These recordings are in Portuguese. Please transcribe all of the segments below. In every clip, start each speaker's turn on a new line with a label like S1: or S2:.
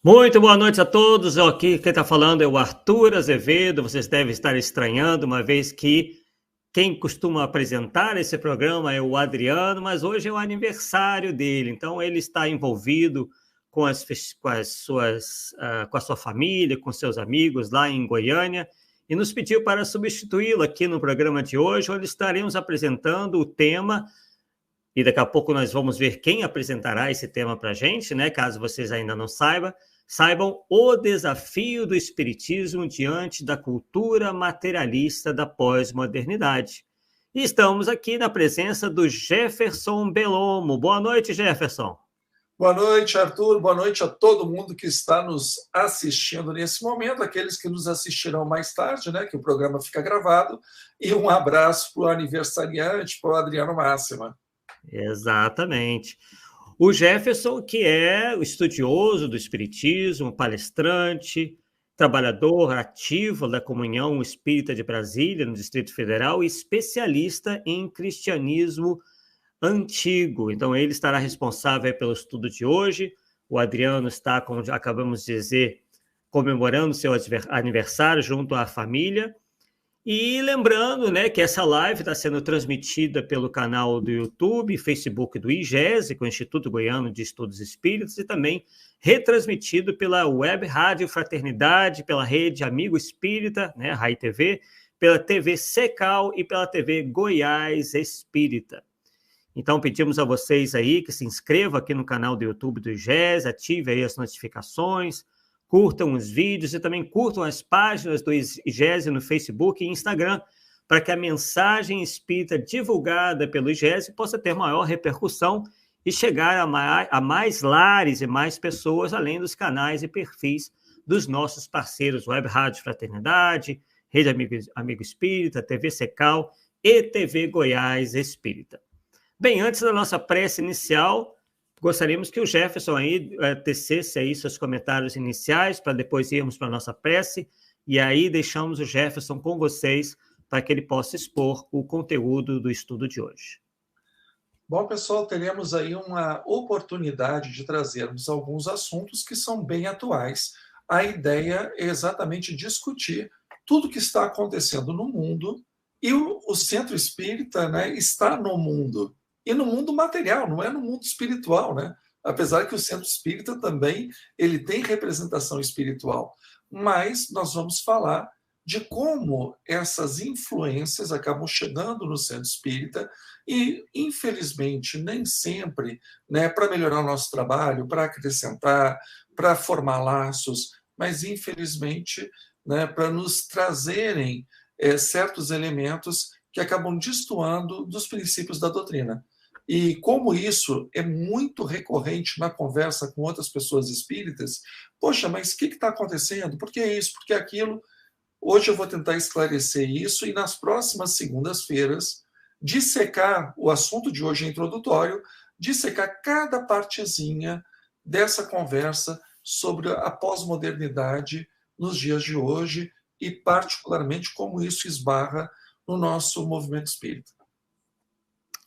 S1: Muito boa noite a todos. Aqui quem está falando é o Arthur Azevedo. Vocês devem estar estranhando, uma vez que quem costuma apresentar esse programa é o Adriano, mas hoje é o aniversário dele, então ele está envolvido com a sua família, com seus amigos lá em Goiânia, e nos pediu para substituí-lo aqui no programa de hoje, onde estaremos apresentando o tema, e daqui a pouco nós vamos ver quem apresentará esse tema para a gente, né? Caso vocês ainda não saibam o desafio do espiritismo diante da cultura materialista da pós-modernidade. E estamos aqui na presença do Jefferson Bellomo. Boa noite, Jefferson.
S2: Boa noite, Arthur. Boa noite a todo mundo que está nos assistindo nesse momento, aqueles que nos assistirão mais tarde, né, que o programa fica gravado, e um abraço para o aniversariante, para o Adriano Máxima.
S1: Exatamente. O Jefferson, que é o estudioso do espiritismo, palestrante, trabalhador ativo da Comunhão Espírita de Brasília, no Distrito Federal, e especialista em cristianismo antigo. Então, ele estará responsável pelo estudo de hoje. O Adriano está, como já acabamos de dizer, comemorando seu aniversário junto à família. E lembrando, né, que essa live está sendo transmitida pelo canal do YouTube, Facebook do IGESE, com o Instituto Goiano de Estudos Espíritas, e também retransmitido pela Web Rádio Fraternidade, pela rede Amigo Espírita, né, RAI TV, pela TV Secal e pela TV Goiás Espírita. Então, pedimos a vocês aí que se inscrevam aqui no canal do YouTube do IGESE, ative aí as notificações, curtam os vídeos e também curtam as páginas do IGESE no Facebook e Instagram, para que a mensagem espírita divulgada pelo IGESE possa ter maior repercussão e chegar a mais lares e mais pessoas, além dos canais e perfis dos nossos parceiros Web Rádio Fraternidade, Rede Amigo Espírita, TV Secal e TV Goiás Espírita. Bem, antes da nossa prece inicial, gostaríamos que o Jefferson aí tecesse aí seus comentários iniciais, para depois irmos para a nossa prece, e aí deixamos o Jefferson com vocês, para que ele possa expor o conteúdo do estudo de hoje.
S2: Bom, pessoal, teremos aí uma oportunidade de trazermos alguns assuntos que são bem atuais. A ideia é exatamente discutir tudo que está acontecendo no mundo, e o Centro Espírita, né, está no mundo. E no mundo material, não é no mundo espiritual, né? Apesar que o Centro Espírita também ele tem representação espiritual. Mas nós vamos falar de como essas influências acabam chegando no Centro Espírita e, infelizmente, nem sempre, né, para melhorar o nosso trabalho, para acrescentar, para formar laços, mas, infelizmente, né, para nos trazerem certos elementos que acabam destoando dos princípios da doutrina. E como isso é muito recorrente na conversa com outras pessoas espíritas, poxa, mas o que está acontecendo? Por que isso? Por que aquilo? Hoje eu vou tentar esclarecer isso e nas próximas segundas-feiras dissecar o assunto de hoje introdutório, dissecar cada partezinha dessa conversa sobre a pós-modernidade nos dias de hoje e particularmente como isso esbarra no nosso movimento espírita.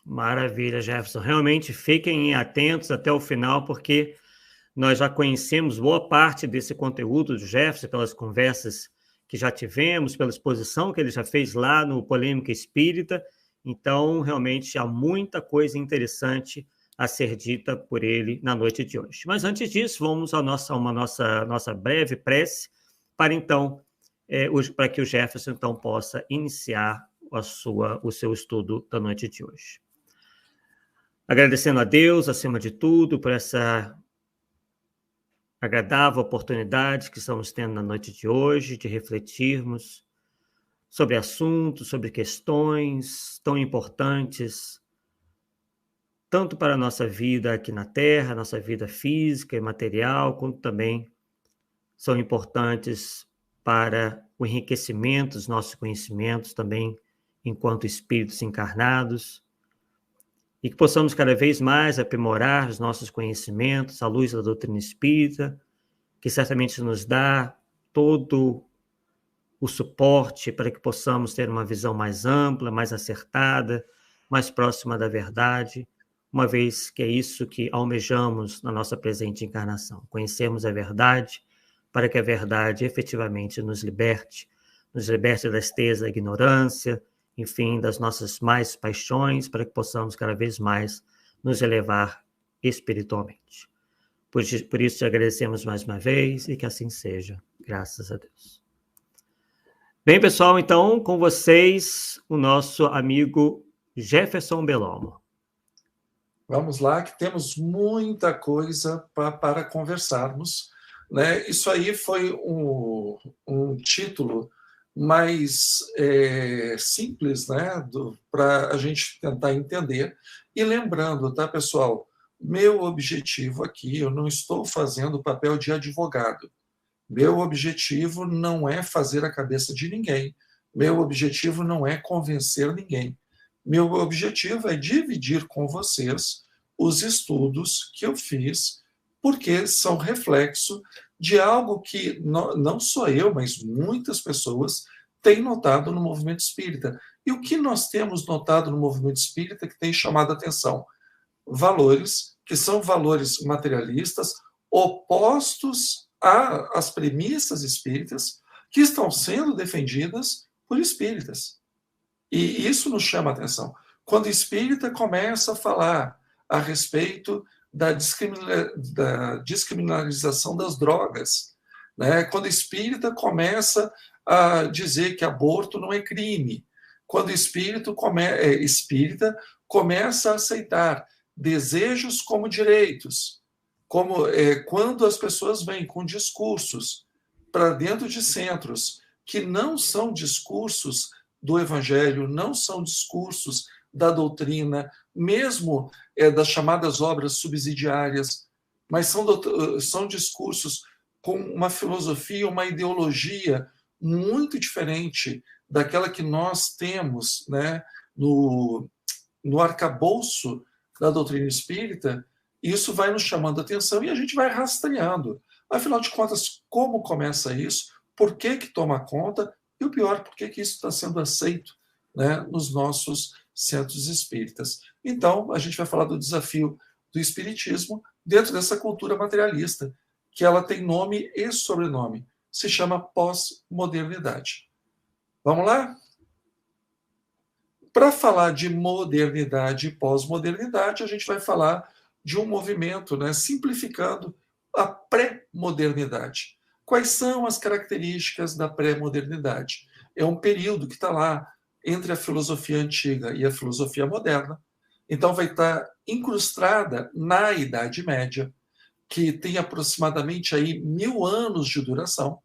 S1: Maravilha, Jefferson. Realmente fiquem atentos até o final, porque nós já conhecemos boa parte desse conteúdo do Jefferson pelas conversas que já tivemos, pela exposição que ele já fez lá no Polêmica Espírita. Então, realmente, há muita coisa interessante a ser dita por ele na noite de hoje. Mas antes disso, vamos à nossa breve prece para então, para que o Jefferson então possa iniciar o seu estudo da noite de hoje. Agradecendo a Deus, acima de tudo, por essa agradável oportunidade que estamos tendo na noite de hoje, de refletirmos sobre assuntos, sobre questões tão importantes, tanto para a nossa vida aqui na Terra, nossa vida física e material, quanto também são importantes para o enriquecimento dos nossos conhecimentos também enquanto espíritos encarnados, e que possamos cada vez mais aprimorar os nossos conhecimentos à luz da doutrina espírita, que certamente nos dá todo o suporte para que possamos ter uma visão mais ampla, mais acertada, mais próxima da verdade, uma vez que é isso que almejamos na nossa presente encarnação, conhecermos a verdade, para que a verdade efetivamente nos liberte da tristeza, da ignorância, enfim, das nossas mais paixões, para que possamos cada vez mais nos elevar espiritualmente. Por isso te agradecemos mais uma vez e que assim seja, graças a Deus. Bem, pessoal, então, com vocês, o nosso amigo Jefferson Bellomo.
S2: Vamos lá, que temos muita coisa para conversarmos, né? Isso aí foi um título mais simples, né? Para a gente tentar entender. E lembrando, tá, pessoal? Meu objetivo aqui, eu não estou fazendo o papel de advogado. Meu objetivo não é fazer a cabeça de ninguém. Meu objetivo não é convencer ninguém. Meu objetivo é dividir com vocês os estudos que eu fiz, porque são reflexo de algo que não só eu, mas muitas pessoas têm notado no movimento espírita. E o que nós temos notado no movimento espírita que tem chamado a atenção? Valores que são valores materialistas opostos às premissas espíritas que estão sendo defendidas por espíritas. E isso nos chama a atenção. Quando o espírita começa a falar a respeito da descriminalização das drogas, né? Quando o espírita começa a dizer que aborto não é crime, quando o espírita começa a aceitar desejos como direitos, quando as pessoas vêm com discursos para dentro de centros que não são discursos do Evangelho, não são discursos da doutrina, mesmo das chamadas obras subsidiárias, mas são discursos com uma filosofia, uma ideologia muito diferente daquela que nós temos, né, no arcabouço da doutrina espírita. Isso vai nos chamando a atenção e a gente vai rastreando. Afinal de contas, como começa isso? Por que toma conta? E o pior, por que isso está sendo aceito, né, nos nossos centros espíritas? Então, a gente vai falar do desafio do espiritismo dentro dessa cultura materialista, que ela tem nome e sobrenome. Se chama pós-modernidade. Vamos lá? Para falar de modernidade e pós-modernidade, a gente vai falar de um movimento, né, simplificando a pré-modernidade. Quais são as características da pré-modernidade? É um período que está lá entre a filosofia antiga e a filosofia moderna. Então, vai estar incrustada na Idade Média, que tem aproximadamente aí 1000 anos de duração,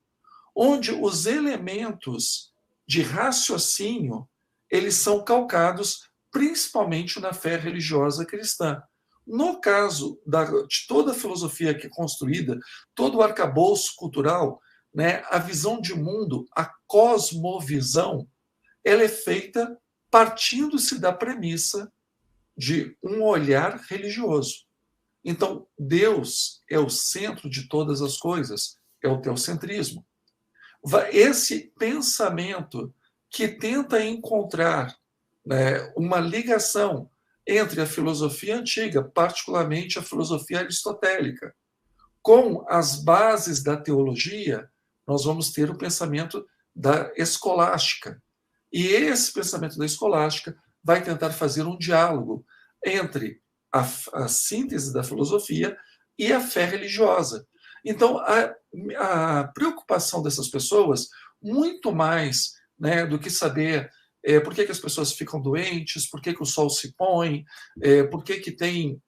S2: onde os elementos de raciocínio eles são calcados principalmente na fé religiosa cristã. No caso de toda a filosofia que é construída, todo o arcabouço cultural, né, a visão de mundo, a cosmovisão, ela é feita partindo-se da premissa de um olhar religioso. Então, Deus é o centro de todas as coisas, é o teocentrismo. Esse pensamento que tenta encontrar, né, uma ligação entre a filosofia antiga, particularmente a filosofia aristotélica, com as bases da teologia, nós vamos ter o pensamento da escolástica. E esse pensamento da escolástica vai tentar fazer um diálogo entre a síntese da filosofia e a fé religiosa. Então, a preocupação dessas pessoas, muito mais, né, do que saber por que as pessoas ficam doentes, por que o sol se põe, por que tem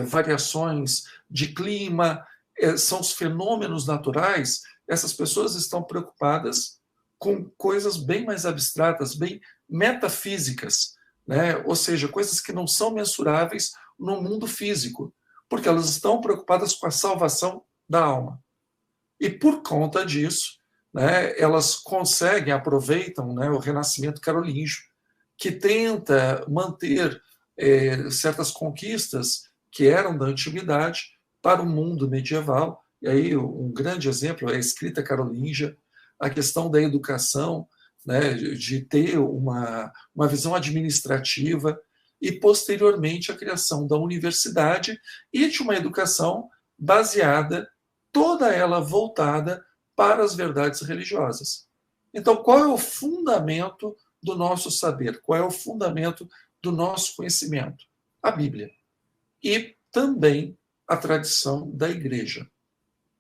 S2: variações de clima, são os fenômenos naturais. Essas pessoas estão preocupadas com coisas bem mais abstratas, bem metafísicas, né? Ou seja, coisas que não são mensuráveis no mundo físico, porque elas estão preocupadas com a salvação da alma. E por conta disso, né, elas aproveitam, né, o renascimento carolíngio, que tenta manter certas conquistas que eram da antiguidade para o mundo medieval. E aí um grande exemplo é a escrita carolíngia, a questão da educação, né, de ter uma visão administrativa. e, posteriormente, a criação da universidade e de uma educação baseada, toda ela voltada para as verdades religiosas. Então, qual é o fundamento do nosso saber? Qual é o fundamento do nosso conhecimento? A Bíblia. E também a tradição da igreja.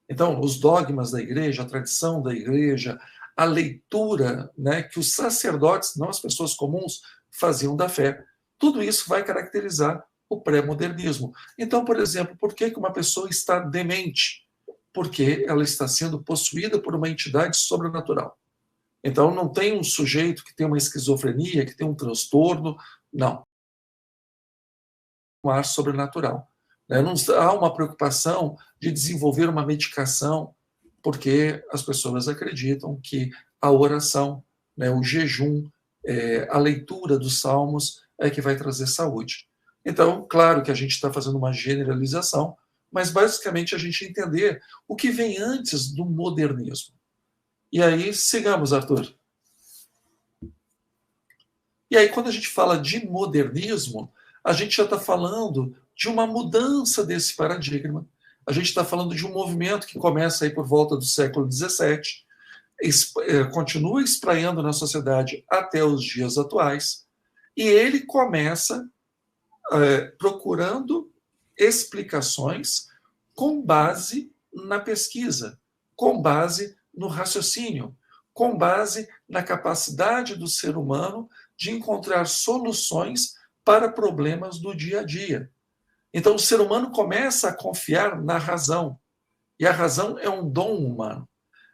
S2: Então, os dogmas da igreja, a tradição da igreja, a leitura, né, que os sacerdotes, não as pessoas comuns, faziam da fé. Tudo isso vai caracterizar o pré-modernismo. Então, por exemplo, por que uma pessoa está demente? Porque ela está sendo possuída por uma entidade sobrenatural. Então, não tem um sujeito que tem uma esquizofrenia, que tem um transtorno, não. Um ar sobrenatural. Não há uma preocupação de desenvolver uma medicação, porque as pessoas acreditam que a oração, o jejum, a leitura dos salmos é que vai trazer saúde. Então, claro que a gente está fazendo uma generalização, mas basicamente a gente entender o que vem antes do modernismo. E aí, sigamos, Arthur. E aí, quando a gente fala de modernismo, a gente já está falando de uma mudança desse paradigma. A gente está falando de um movimento que começa aí por volta do século XVII, continua espraiando na sociedade até os dias atuais, e ele começa procurando explicações com base na pesquisa, com base no raciocínio, com base na capacidade do ser humano de encontrar soluções para problemas do dia a dia. Então, o ser humano começa a confiar na razão, e a razão é um dom humano.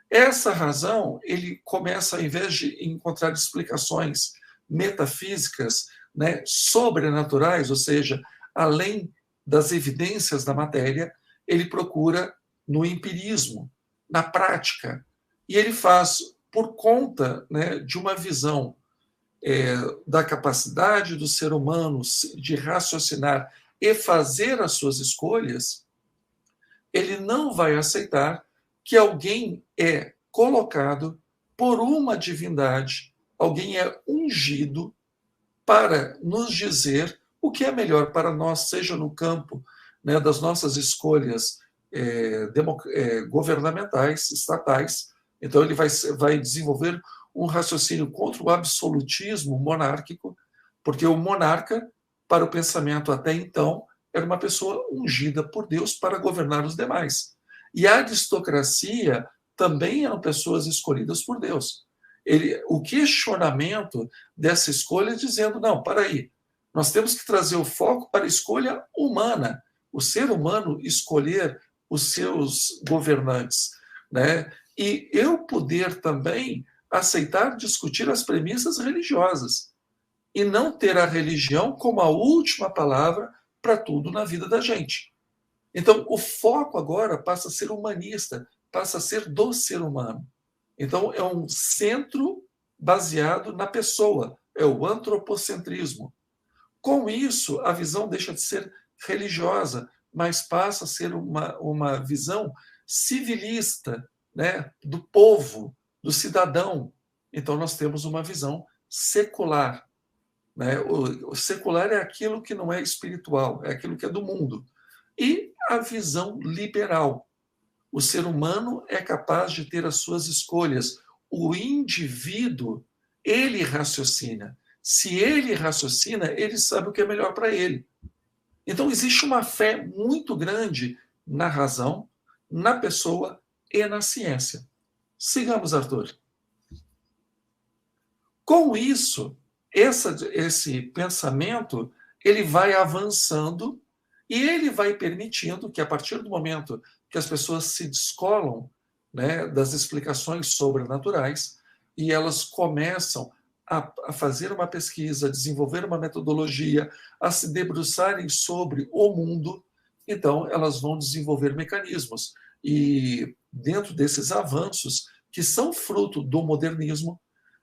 S2: Essa razão, ele começa, ao invés de encontrar explicações metafísicas, sobrenaturais, ou seja, além das evidências da matéria, ele procura no empirismo, na prática. E ele faz, por conta de uma visão da capacidade do ser humano de raciocinar e fazer as suas escolhas, ele não vai aceitar que alguém é colocado por uma divindade, alguém é ungido para nos dizer o que é melhor para nós, seja no campo das nossas escolhas governamentais, estatais. Então, ele vai desenvolver um raciocínio contra o absolutismo monárquico, porque o monarca, para o pensamento até então, era uma pessoa ungida por Deus para governar os demais. E a aristocracia também eram pessoas escolhidas por Deus. O questionamento dessa escolha dizendo, não, para aí, nós temos que trazer o foco para a escolha humana, o ser humano escolher os seus governantes, E eu poder também aceitar discutir as premissas religiosas e não ter a religião como a última palavra para tudo na vida da gente. Então, o foco agora passa a ser humanista, passa a ser do ser humano. Então, é um centro baseado na pessoa, é o antropocentrismo. Com isso, a visão deixa de ser religiosa, mas passa a ser uma visão civilista, do povo, do cidadão. Então, nós temos uma visão secular. O secular é aquilo que não é espiritual, é aquilo que é do mundo. E a visão liberal. O ser humano é capaz de ter as suas escolhas. O indivíduo, ele raciocina. Se ele raciocina, ele sabe o que é melhor para ele. Então, existe uma fé muito grande na razão, na pessoa e na ciência. Sigamos, Arthur. Com isso, esse pensamento ele vai avançando e ele vai permitindo que, a partir do momento que as pessoas se descolam das explicações sobrenaturais e elas começam a fazer uma pesquisa, a desenvolver uma metodologia, a se debruçarem sobre o mundo, então elas vão desenvolver mecanismos. E dentro desses avanços, que são fruto do modernismo,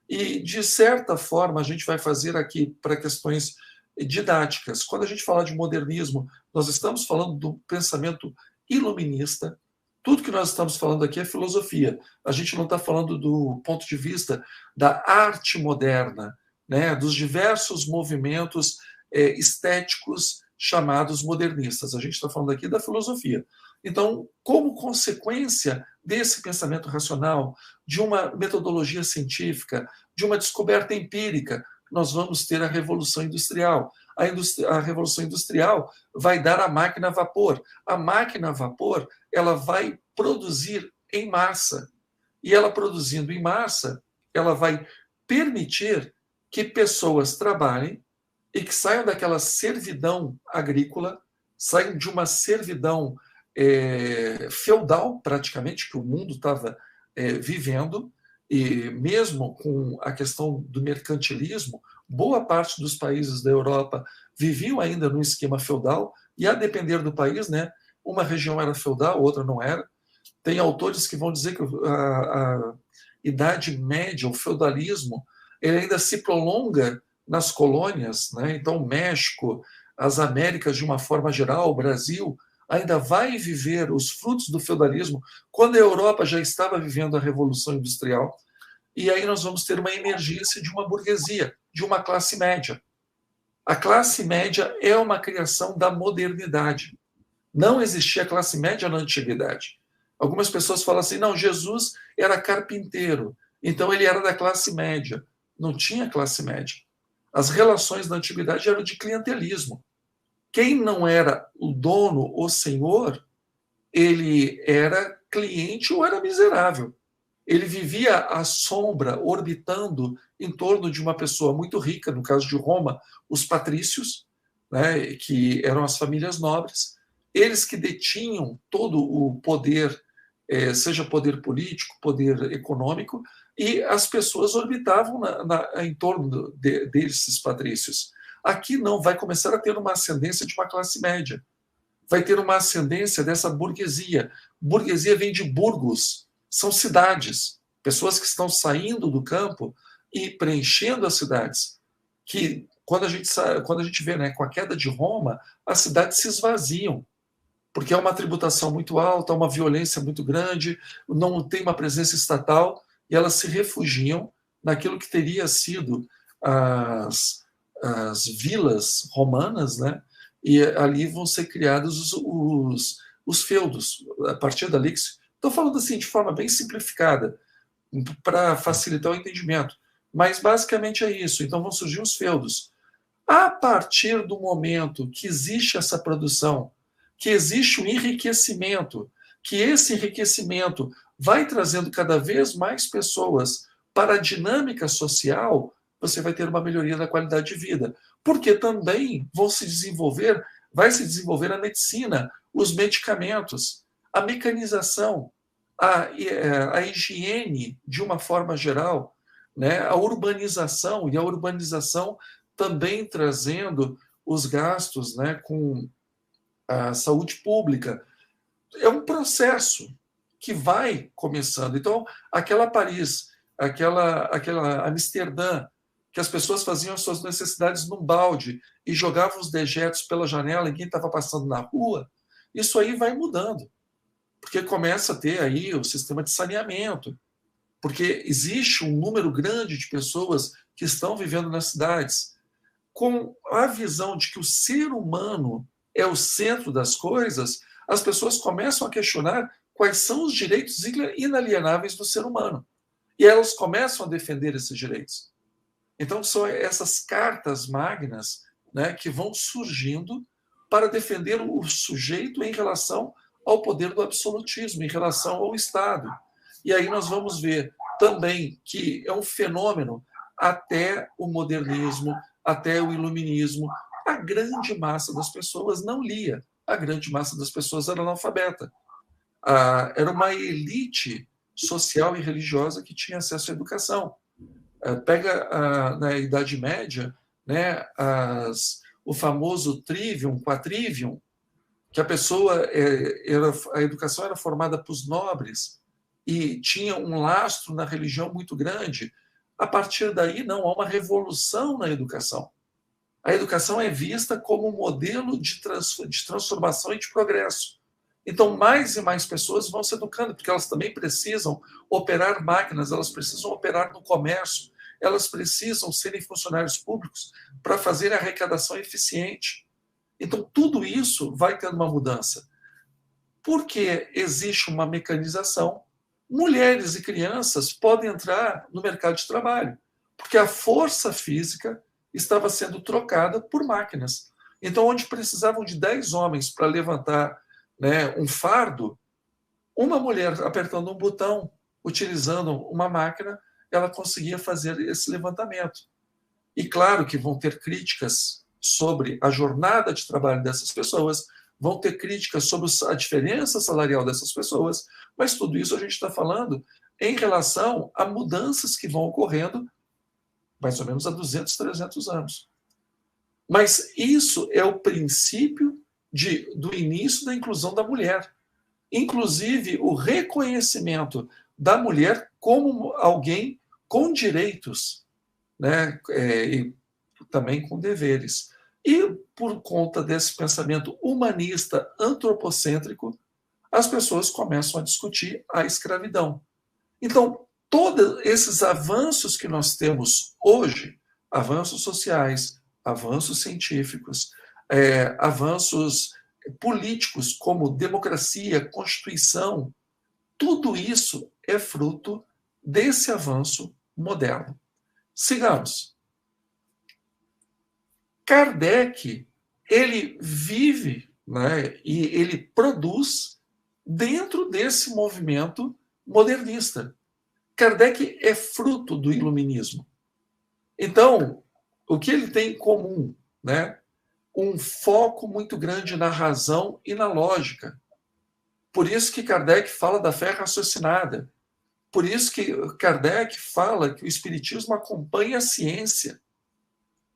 S2: e de certa forma a gente vai fazer aqui para questões didáticas. Quando a gente fala de modernismo, nós estamos falando do pensamento iluminista. Tudo que nós estamos falando aqui é filosofia. A gente não está falando do ponto de vista da arte moderna, dos diversos movimentos estéticos chamados modernistas. A gente está falando aqui da filosofia. Então, como consequência desse pensamento racional, de uma metodologia científica, de uma descoberta empírica, nós vamos ter a Revolução Industrial. A Revolução Industrial vai dar a máquina a vapor. A máquina a vapor, ela vai produzir em massa. E ela produzindo em massa, ela vai permitir que pessoas trabalhem e que saiam daquela servidão agrícola, saiam de uma servidão feudal, praticamente, que o mundo estava vivendo, e mesmo com a questão do mercantilismo, boa parte dos países da Europa viviam ainda num esquema feudal, e a depender do país, né, uma região era feudal, outra não era. Tem autores que vão dizer que a Idade Média, o feudalismo, ele ainda se prolonga nas colônias, né? Então, o México, as Américas de uma forma geral, o Brasil, ainda vai viver os frutos do feudalismo quando a Europa já estava vivendo a Revolução Industrial. E aí nós vamos ter uma emergência de uma burguesia, de uma classe média. A classe média é uma criação da modernidade. Não existia classe média na antiguidade. Algumas pessoas falam assim, não, Jesus era carpinteiro, então ele era da classe média. Não tinha classe média. As relações da antiguidade eram de clientelismo. Quem não era o dono, o senhor, ele era cliente ou era miserável. Ele vivia à sombra, orbitando em torno de uma pessoa muito rica, no caso de Roma, os patrícios, né, que eram as famílias nobres, eles que detinham todo o poder, seja poder político, poder econômico, e as pessoas orbitavam em torno desses patrícios. Aqui não, vai começar a ter uma ascendência de uma classe média. Vai ter uma ascendência dessa burguesia. Burguesia vem de burgos, são cidades, pessoas que estão saindo do campo e preenchendo as cidades. Que quando a gente vê, né, com a queda de Roma, as cidades se esvaziam, porque há uma tributação muito alta, há uma violência muito grande, não tem uma presença estatal, e elas se refugiam naquilo que teria sido as vilas romanas, né? E ali vão ser criados os feudos. A partir dali, estou falando assim de forma bem simplificada, para facilitar o entendimento. Mas basicamente é isso. Então vão surgir os feudos. A partir do momento que existe essa produção, que existe um enriquecimento, que esse enriquecimento vai trazendo cada vez mais pessoas para a dinâmica social, você vai ter uma melhoria da qualidade de vida. Porque também vai se desenvolver a medicina, os medicamentos, a mecanização, a higiene de uma forma geral, né? A urbanização, e a urbanização também trazendo os gastos, né, com a saúde pública. É um processo que vai começando. Então, aquela Paris, aquela Amsterdã, que as pessoas faziam as suas necessidades num balde e jogavam os dejetos pela janela em quem estava passando na rua, isso aí vai mudando. Porque começa a ter aí o sistema de saneamento, porque existe um número grande de pessoas que estão vivendo nas cidades com a visão de que o ser humano é o centro das coisas. As pessoas começam a questionar quais são os direitos inalienáveis do ser humano. E elas começam a defender esses direitos. Então, são essas cartas magnas, né, que vão surgindo para defender o sujeito em relação ao poder do absolutismo, em relação ao Estado. E aí nós vamos ver também que é um fenômeno até o modernismo, até o iluminismo. A grande massa das pessoas não lia, a grande massa das pessoas era analfabeta. Era uma elite social e religiosa que tinha acesso à educação. Pega na Idade Média, né, o famoso trivium, quatrivium, que a educação era formada para os nobres e tinha um lastro na religião muito grande. A partir daí, não, há uma revolução na educação. A educação é vista como um modelo de transformação e de progresso. Então, mais e mais pessoas vão se educando, porque elas também precisam operar máquinas, elas precisam operar no comércio, elas precisam serem funcionários públicos para fazer a arrecadação eficiente. Então, tudo isso vai tendo uma mudança. Porque existe uma mecanização, mulheres e crianças podem entrar no mercado de trabalho, porque a força física estava sendo trocada por máquinas. Então, onde precisavam de 10 homens para levantar, né, um fardo, uma mulher apertando um botão, utilizando uma máquina, ela conseguia fazer esse levantamento. E claro que vão ter críticas sobre a jornada de trabalho dessas pessoas, vão ter críticas sobre a diferença salarial dessas pessoas, mas tudo isso a gente está falando em relação a mudanças que vão ocorrendo mais ou menos há 200, 300 anos. Mas isso é o princípio do início da inclusão da mulher. Inclusive, o reconhecimento da mulher como alguém com direitos, né, e também com deveres. E, por conta desse pensamento humanista, antropocêntrico, as pessoas começam a discutir a escravidão. Então, todos esses avanços que nós temos hoje, avanços sociais, avanços científicos, avanços políticos como democracia, constituição, tudo isso é fruto desse avanço moderno. Sigamos. Kardec, ele vive, né, e ele produz dentro desse movimento modernista. Kardec é fruto do iluminismo. Então, o que ele tem em comum? Né? Um foco muito grande na razão e na lógica. Por isso que Kardec fala da fé raciocinada. Por isso que Kardec fala que o espiritismo acompanha a ciência.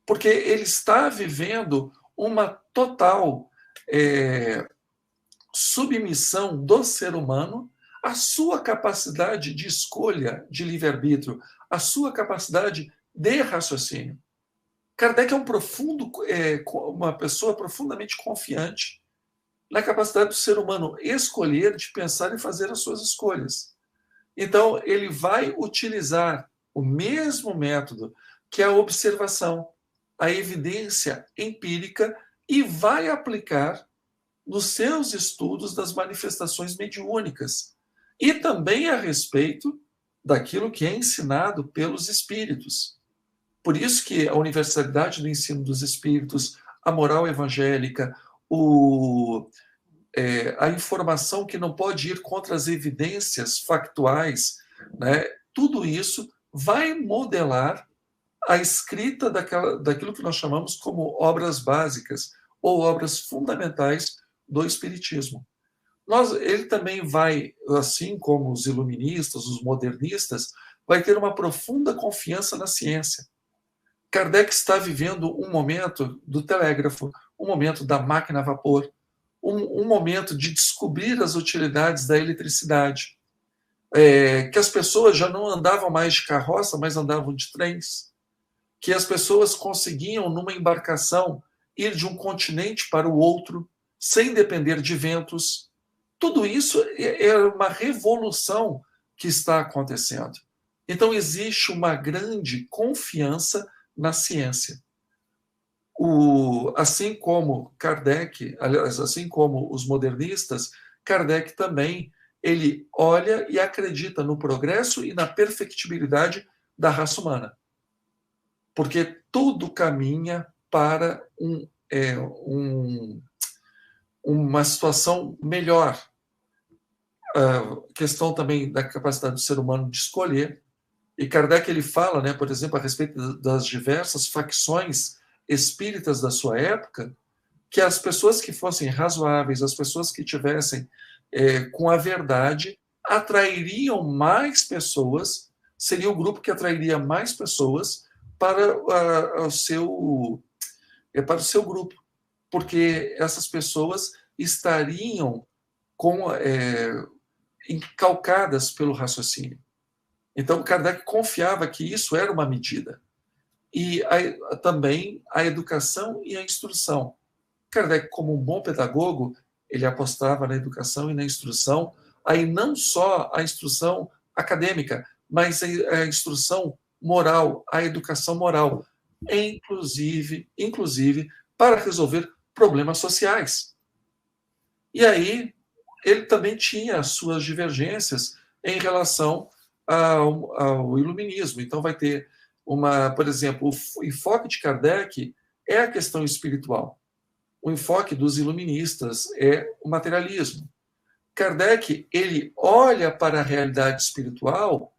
S2: Porque ele está vivendo uma total submissão do ser humano à sua capacidade de escolha, de livre-arbítrio, à sua capacidade de raciocínio. Kardec é uma pessoa profundamente confiante na capacidade do ser humano escolher, de pensar e fazer as suas escolhas. Então, ele vai utilizar o mesmo método que a observação, a evidência empírica, e vai aplicar nos seus estudos das manifestações mediúnicas e também a respeito daquilo que é ensinado pelos espíritos. Por isso que a universalidade do ensino dos espíritos, a moral evangélica, a informação que não pode ir contra as evidências factuais, né, tudo isso vai modelar a escrita daquilo que nós chamamos como obras básicas ou obras fundamentais do Espiritismo. Ele também vai, assim como os iluministas, os modernistas, vai ter uma profunda confiança na ciência. Kardec está vivendo um momento do telégrafo, um momento da máquina a vapor, um momento de descobrir as utilidades da eletricidade, que as pessoas já não andavam mais de carroça, mas andavam de trens, que as pessoas conseguiam, numa embarcação, ir de um continente para o outro, sem depender de ventos. Tudo isso é uma revolução que está acontecendo. Então, existe uma grande confiança na ciência. Assim como Kardec, aliás, assim como os modernistas, Kardec também ele olha e acredita no progresso e na perfectibilidade da raça humana. Porque tudo caminha para uma situação melhor. A questão também da capacidade do ser humano de escolher. E Kardec ele fala, né, por exemplo, a respeito das diversas facções espíritas da sua época, que as pessoas que fossem razoáveis, as pessoas que tivessem com a verdade, atrairiam mais pessoas, seria o grupo que atrairia mais pessoas para o seu grupo, porque essas pessoas estariam encalcadas pelo raciocínio. Então, Kardec confiava que isso era uma medida. E também a educação e a instrução. Kardec, como um bom pedagogo, ele apostava na educação e na instrução, aí não só a instrução acadêmica, mas a instrução moral, a educação moral, inclusive para resolver problemas sociais. E aí ele também tinha as suas divergências em relação ao iluminismo. Então vai ter por exemplo, o enfoque de Kardec é a questão espiritual. O enfoque dos iluministas é o materialismo. Kardec, ele olha para a realidade espiritual,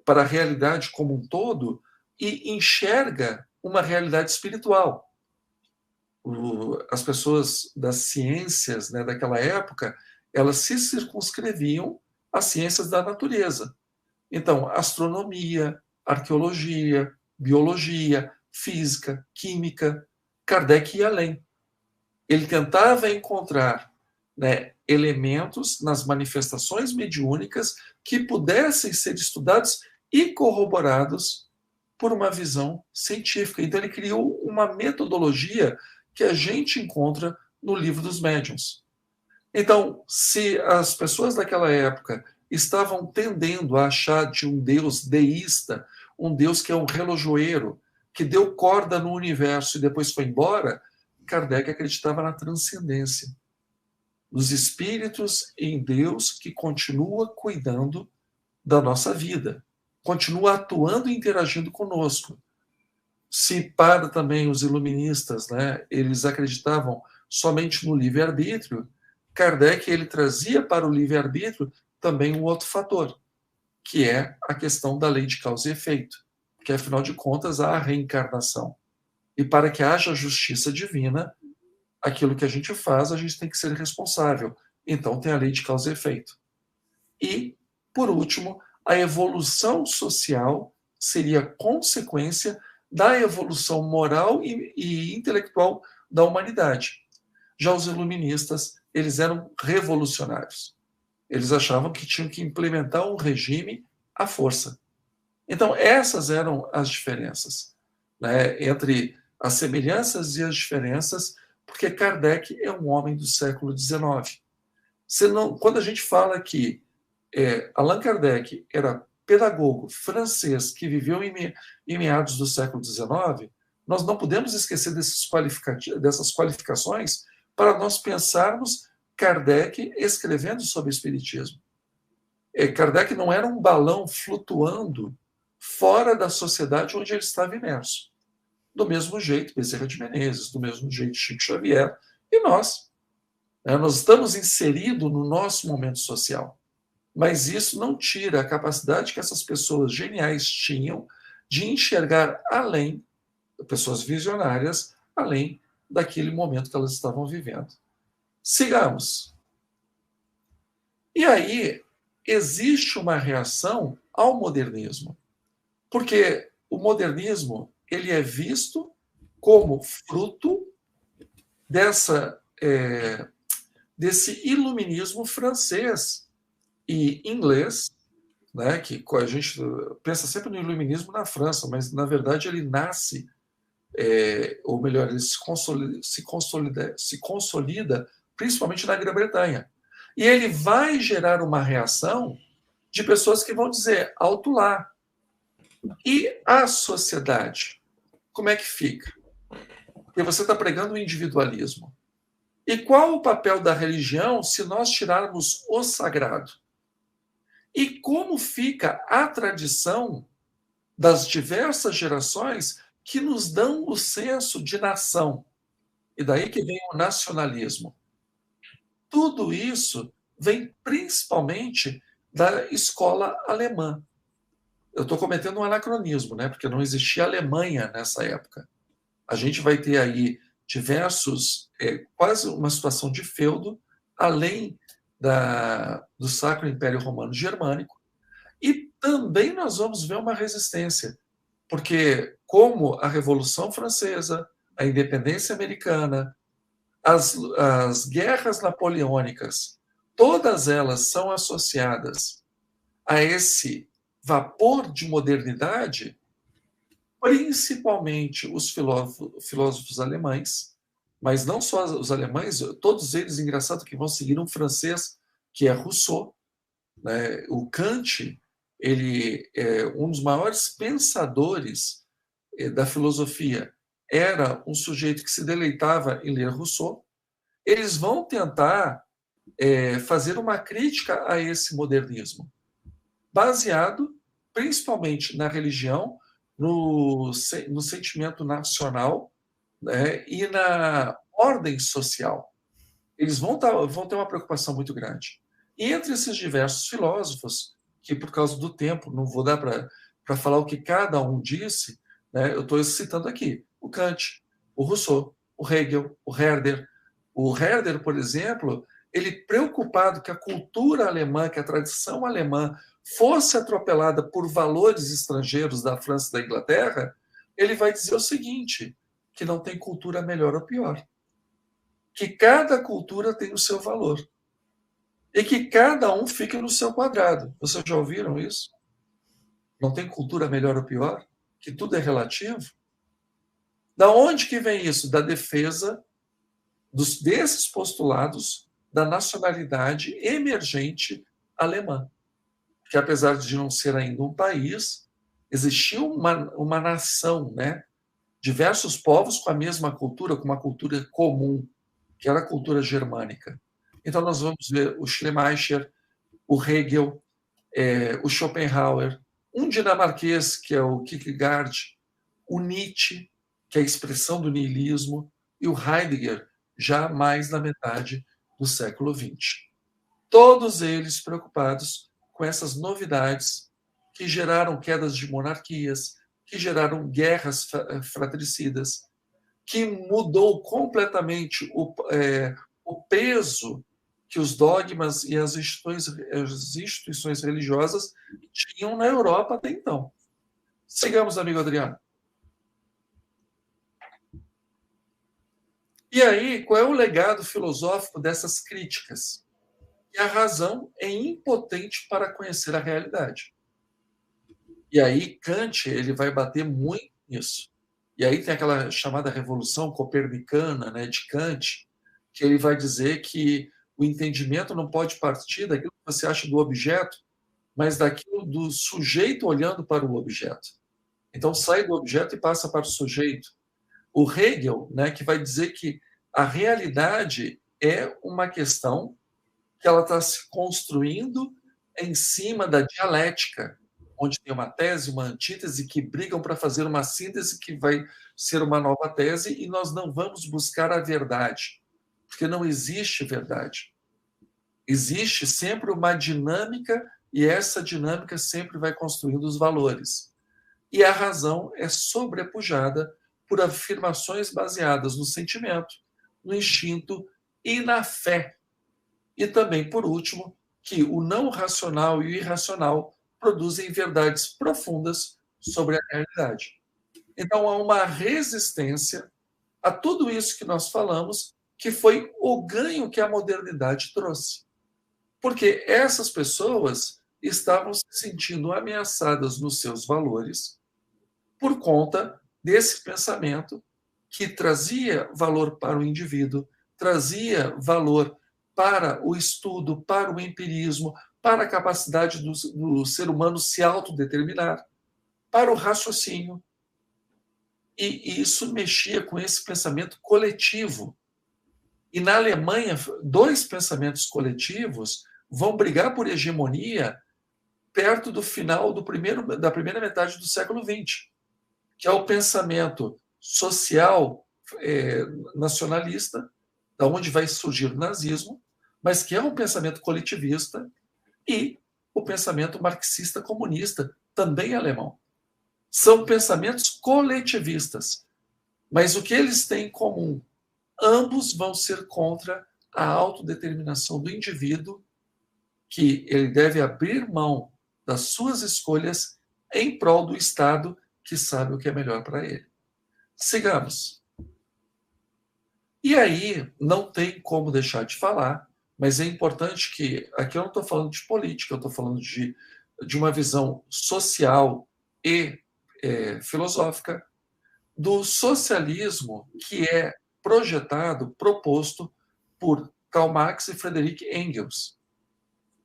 S2: para a realidade como um todo, e enxerga uma realidade espiritual. As pessoas das ciências, né, daquela época, elas se circunscreviam às ciências da natureza. Então, astronomia, arqueologia, biologia, física, química, Kardec ia além. Ele tentava encontrar, né, elementos nas manifestações mediúnicas que pudessem ser estudados e corroborados por uma visão científica. Então, ele criou uma metodologia que a gente encontra no Livro dos Médiuns. Então, se as pessoas daquela época estavam tendendo a achar de um Deus deísta, um Deus que é um relojoeiro, que deu corda no universo e depois foi embora, Kardec acreditava na transcendência, nos espíritos em Deus que continua cuidando da nossa vida, continua atuando e interagindo conosco. Se para também os iluministas, né, eles acreditavam somente no livre-arbítrio, Kardec ele trazia para o livre-arbítrio também um outro fator, que é a questão da lei de causa e efeito, que afinal de contas há a reencarnação. E para que haja justiça divina, aquilo que a gente faz, a gente tem que ser responsável. Então tem a lei de causa e efeito. E, por último, a evolução social seria consequência da evolução moral e intelectual da humanidade. Já os iluministas, eles eram revolucionários. Eles achavam que tinham que implementar um regime à força. Então, essas eram as diferenças, né, entre as semelhanças e as diferenças, porque Kardec é um homem do século XIX. Quando a gente fala que Allan Kardec era pedagogo francês que viveu em meados do século XIX, nós não podemos esquecer dessas qualificações para nós pensarmos Kardec escrevendo sobre o Espiritismo. Kardec não era um balão flutuando fora da sociedade onde ele estava imerso. Do mesmo jeito, Bezerra de Menezes, do mesmo jeito, Chico Xavier, e nós. Nós estamos inseridos no nosso momento social. Mas isso não tira a capacidade que essas pessoas geniais tinham de enxergar além, pessoas visionárias, além daquele momento que elas estavam vivendo. Sigamos. E aí, existe uma reação ao modernismo. Porque o modernismo ele é visto como fruto desse iluminismo francês e inglês, né, que a gente pensa sempre no iluminismo na França, mas, na verdade, ele nasce, ou melhor, ele se consolida principalmente na Grã-Bretanha. E ele vai gerar uma reação de pessoas que vão dizer, alto lá. E a sociedade? Como é que fica? Porque você está pregando o individualismo. E qual o papel da religião se nós tirarmos o sagrado? E como fica a tradição das diversas gerações que nos dão o senso de nação? E daí que vem o nacionalismo. Tudo isso vem principalmente da escola alemã. Eu estou cometendo um anacronismo, né? Porque não existia Alemanha nessa época. A gente vai ter aí diversos, quase uma situação de feudo, além do Sacro Império Romano Germânico, e também nós vamos ver uma resistência, porque como a Revolução Francesa, a independência americana, as guerras napoleônicas, todas elas são associadas a esse vapor de modernidade, principalmente os filósofos alemães, mas não só os alemães, todos eles, engraçado, que vão seguir um francês, que é Rousseau, né? O Kant, ele um dos maiores pensadores da filosofia, era um sujeito que se deleitava em ler Rousseau, eles vão tentar fazer uma crítica a esse modernismo, baseado principalmente na religião, no sentimento nacional, né, e na ordem social. Eles vão ter uma preocupação muito grande. E entre esses diversos filósofos, que por causa do tempo não vou dar para falar o que cada um disse, né, eu estou citando aqui o Kant, o Rousseau, o Hegel, o Herder. O Herder, por exemplo, ele preocupado que a cultura alemã, que a tradição alemã fosse atropelada por valores estrangeiros da França e da Inglaterra, ele vai dizer o seguinte, que não tem cultura melhor ou pior. Que cada cultura tem o seu valor. E que cada um fique no seu quadrado. Vocês já ouviram isso? Não tem cultura melhor ou pior? Que tudo é relativo? Da onde que vem isso? Da defesa desses postulados da nacionalidade emergente alemã. Que apesar de não ser ainda um país, existia uma nação, né? Diversos povos com a mesma cultura, com uma cultura comum, que era a cultura germânica. Então, nós vamos ver o Schleiermacher, o Hegel, o Schopenhauer, um dinamarquês, que é o Kierkegaard, o Nietzsche, que é a expressão do niilismo, e o Heidegger, já mais na metade do século XX. Todos eles preocupados com essas novidades que geraram quedas de monarquias, que geraram guerras fratricidas, que mudou completamente o peso que os dogmas e as instituições religiosas tinham na Europa até então. Sigamos, amigo Adriano. E aí, qual é o legado filosófico dessas críticas? Que a razão é impotente para conhecer a realidade. E aí, Kant ele vai bater muito nisso. E aí tem aquela chamada revolução copernicana, né, de Kant, que ele vai dizer que o entendimento não pode partir daquilo que você acha do objeto, mas daquilo do sujeito olhando para o objeto. Então, sai do objeto e passa para o sujeito. O Hegel, né, que vai dizer que a realidade é uma questão que ela está se construindo em cima da dialética, onde tem uma tese, uma antítese que brigam para fazer uma síntese que vai ser uma nova tese, e nós não vamos buscar a verdade, porque não existe verdade. Existe sempre uma dinâmica, e essa dinâmica sempre vai construindo os valores. E a razão é sobrepujada por afirmações baseadas no sentimento, no instinto e na fé. E também, por último, que o não racional e o irracional produzem verdades profundas sobre a realidade. Então, há uma resistência a tudo isso que nós falamos, que foi o ganho que a modernidade trouxe. Porque essas pessoas estavam se sentindo ameaçadas nos seus valores por conta desse pensamento que trazia valor para o indivíduo, trazia valor para o estudo, para o empirismo, para a capacidade do ser humano se autodeterminar, para o raciocínio. E isso mexia com esse pensamento coletivo. E na Alemanha, dois pensamentos coletivos vão brigar por hegemonia perto do final da primeira metade do século XX, que é o pensamento social nacionalista, da onde vai surgir o nazismo, mas que é um pensamento coletivista, e o pensamento marxista-comunista, também alemão. São pensamentos coletivistas, mas o que eles têm em comum? Ambos vão ser contra a autodeterminação do indivíduo, que ele deve abrir mão das suas escolhas em prol do Estado, que sabe o que é melhor para ele. Sigamos. E aí, não tem como deixar de falar, mas é importante que, aqui eu não estou falando de política, eu estou falando de uma visão social e filosófica, do socialismo que é projetado, proposto por Karl Marx e Friedrich Engels.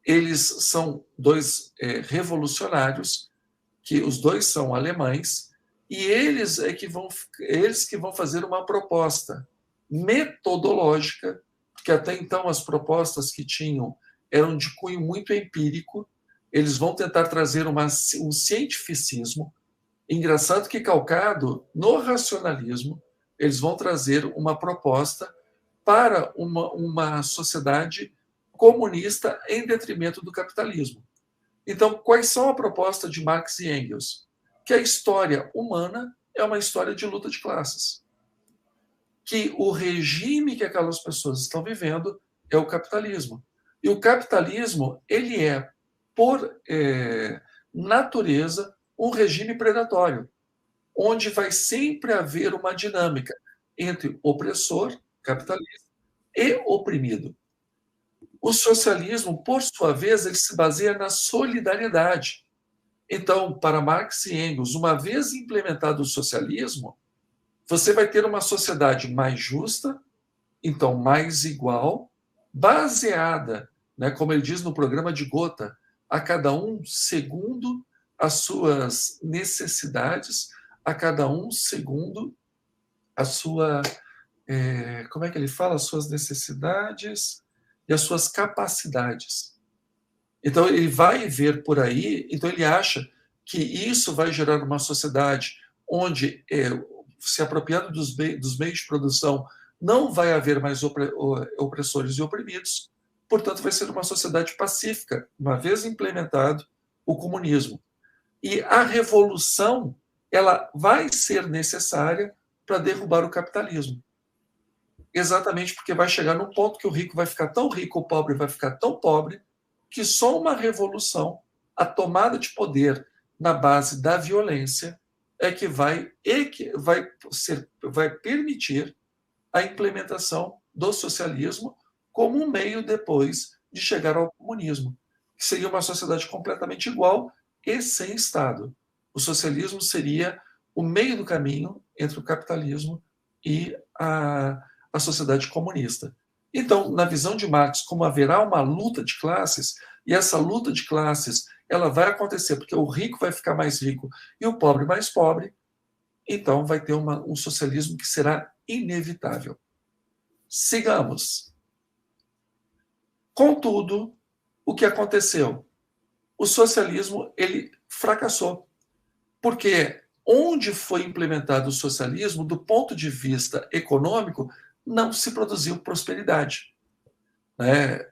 S2: Eles são dois revolucionários, que os dois são alemães, e eles que vão fazer uma proposta metodológica, porque até então as propostas que tinham eram de cunho muito empírico. Eles vão tentar trazer um cientificismo, engraçado que calcado no racionalismo. Eles vão trazer uma proposta para uma sociedade comunista em detrimento do capitalismo. Então, quais são a proposta de Marx e Engels? Que a história humana é uma história de luta de classes. Que o regime que aquelas pessoas estão vivendo é o capitalismo. E o capitalismo, ele é, por natureza, um regime predatório, onde vai sempre haver uma dinâmica entre opressor, capitalista, e oprimido. O socialismo, por sua vez, ele se baseia na solidariedade. Então, para Marx e Engels, uma vez implementado o socialismo, você vai ter uma sociedade mais justa, então mais igual, baseada, né, como ele diz no programa de Gotha, a cada um segundo as suas necessidades, a cada um segundo a sua... como é que ele fala? As suas necessidades e as suas capacidades. Então, ele vai ver por aí, então ele acha que isso vai gerar uma sociedade onde, se apropriando dos meios de produção, não vai haver mais opressores e oprimidos, portanto, vai ser uma sociedade pacífica, uma vez implementado o comunismo. E a revolução, ela vai ser necessária para derrubar o capitalismo. Exatamente porque vai chegar num ponto que o rico vai ficar tão rico, o pobre vai ficar tão pobre, que só uma revolução, a tomada de poder na base da violência, é que vai permitir a implementação do socialismo como um meio depois de chegar ao comunismo, que seria uma sociedade completamente igual e sem Estado. O socialismo seria o meio do caminho entre o capitalismo e a sociedade comunista. Então, na visão de Marx, como haverá uma luta de classes, e essa luta de classes ela vai acontecer porque o rico vai ficar mais rico e o pobre mais pobre, então vai ter um socialismo que será inevitável. Sigamos. Contudo, o que aconteceu? O socialismo ele fracassou, porque onde foi implementado o socialismo, do ponto de vista econômico, não se produziu prosperidade.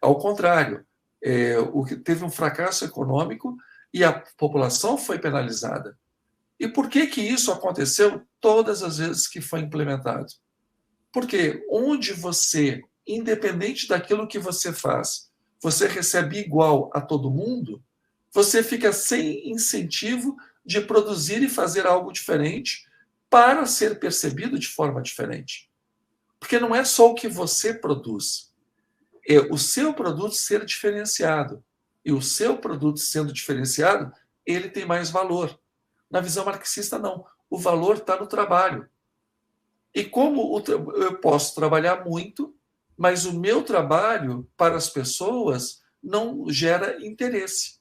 S2: Ao contrário, teve um fracasso econômico e a população foi penalizada. E por que isso aconteceu todas as vezes que foi implementado? Porque onde você, independente daquilo que você faz, você recebe igual a todo mundo, você fica sem incentivo de produzir e fazer algo diferente para ser percebido de forma diferente. Porque não é só o que você produz, é o seu produto ser diferenciado. E o seu produto sendo diferenciado, ele tem mais valor. Na visão marxista, não. O valor está no trabalho. E como eu posso trabalhar muito, mas o meu trabalho para as pessoas não gera interesse.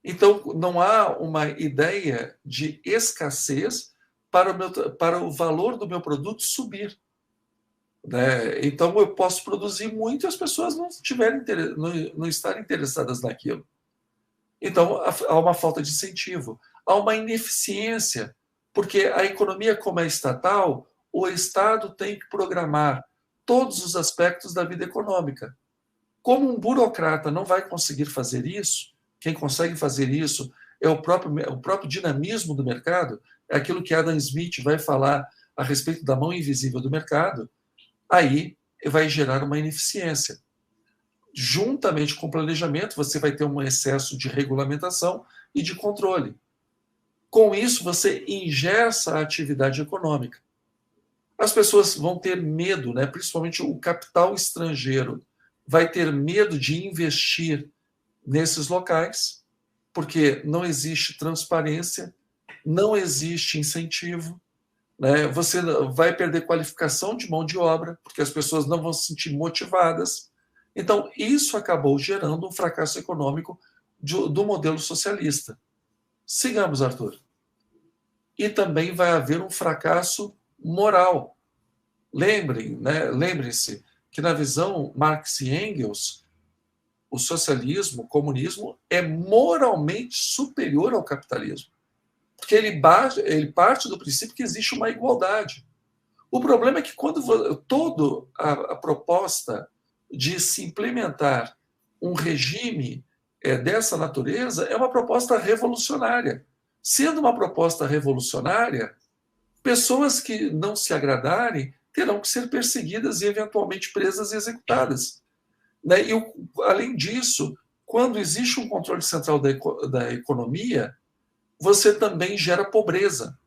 S2: Então, não há uma ideia de escassez para o valor do meu produto subir. Então, eu posso produzir muito e as pessoas não estarem interessadas naquilo. Então, há uma falta de incentivo, há uma ineficiência, porque a economia, como é estatal, o Estado tem que programar todos os aspectos da vida econômica. Como um burocrata não vai conseguir fazer isso, quem consegue fazer isso é o próprio dinamismo do mercado, é aquilo que Adam Smith vai falar a respeito da mão invisível do mercado, aí vai gerar uma ineficiência. Juntamente com o planejamento, você vai ter um excesso de regulamentação e de controle. Com isso, você engessa a atividade econômica. As pessoas vão ter medo, principalmente o capital estrangeiro, vai ter medo de investir nesses locais, porque não existe transparência, não existe incentivo, você vai perder qualificação de mão de obra, porque as pessoas não vão se sentir motivadas. Então, isso acabou gerando um fracasso econômico do modelo socialista. Sigamos, Arthur. E também vai haver um fracasso moral. Lembrem-se que na visão Marx e Engels, o socialismo, o comunismo, é moralmente superior ao capitalismo. Porque ele parte do princípio que existe uma igualdade. O problema é que quando toda a proposta de se implementar um regime dessa natureza é uma proposta revolucionária. Sendo uma proposta revolucionária, pessoas que não se agradarem terão que ser perseguidas e eventualmente presas e executadas. E, além disso, quando existe um controle central da economia, você também gera pobreza,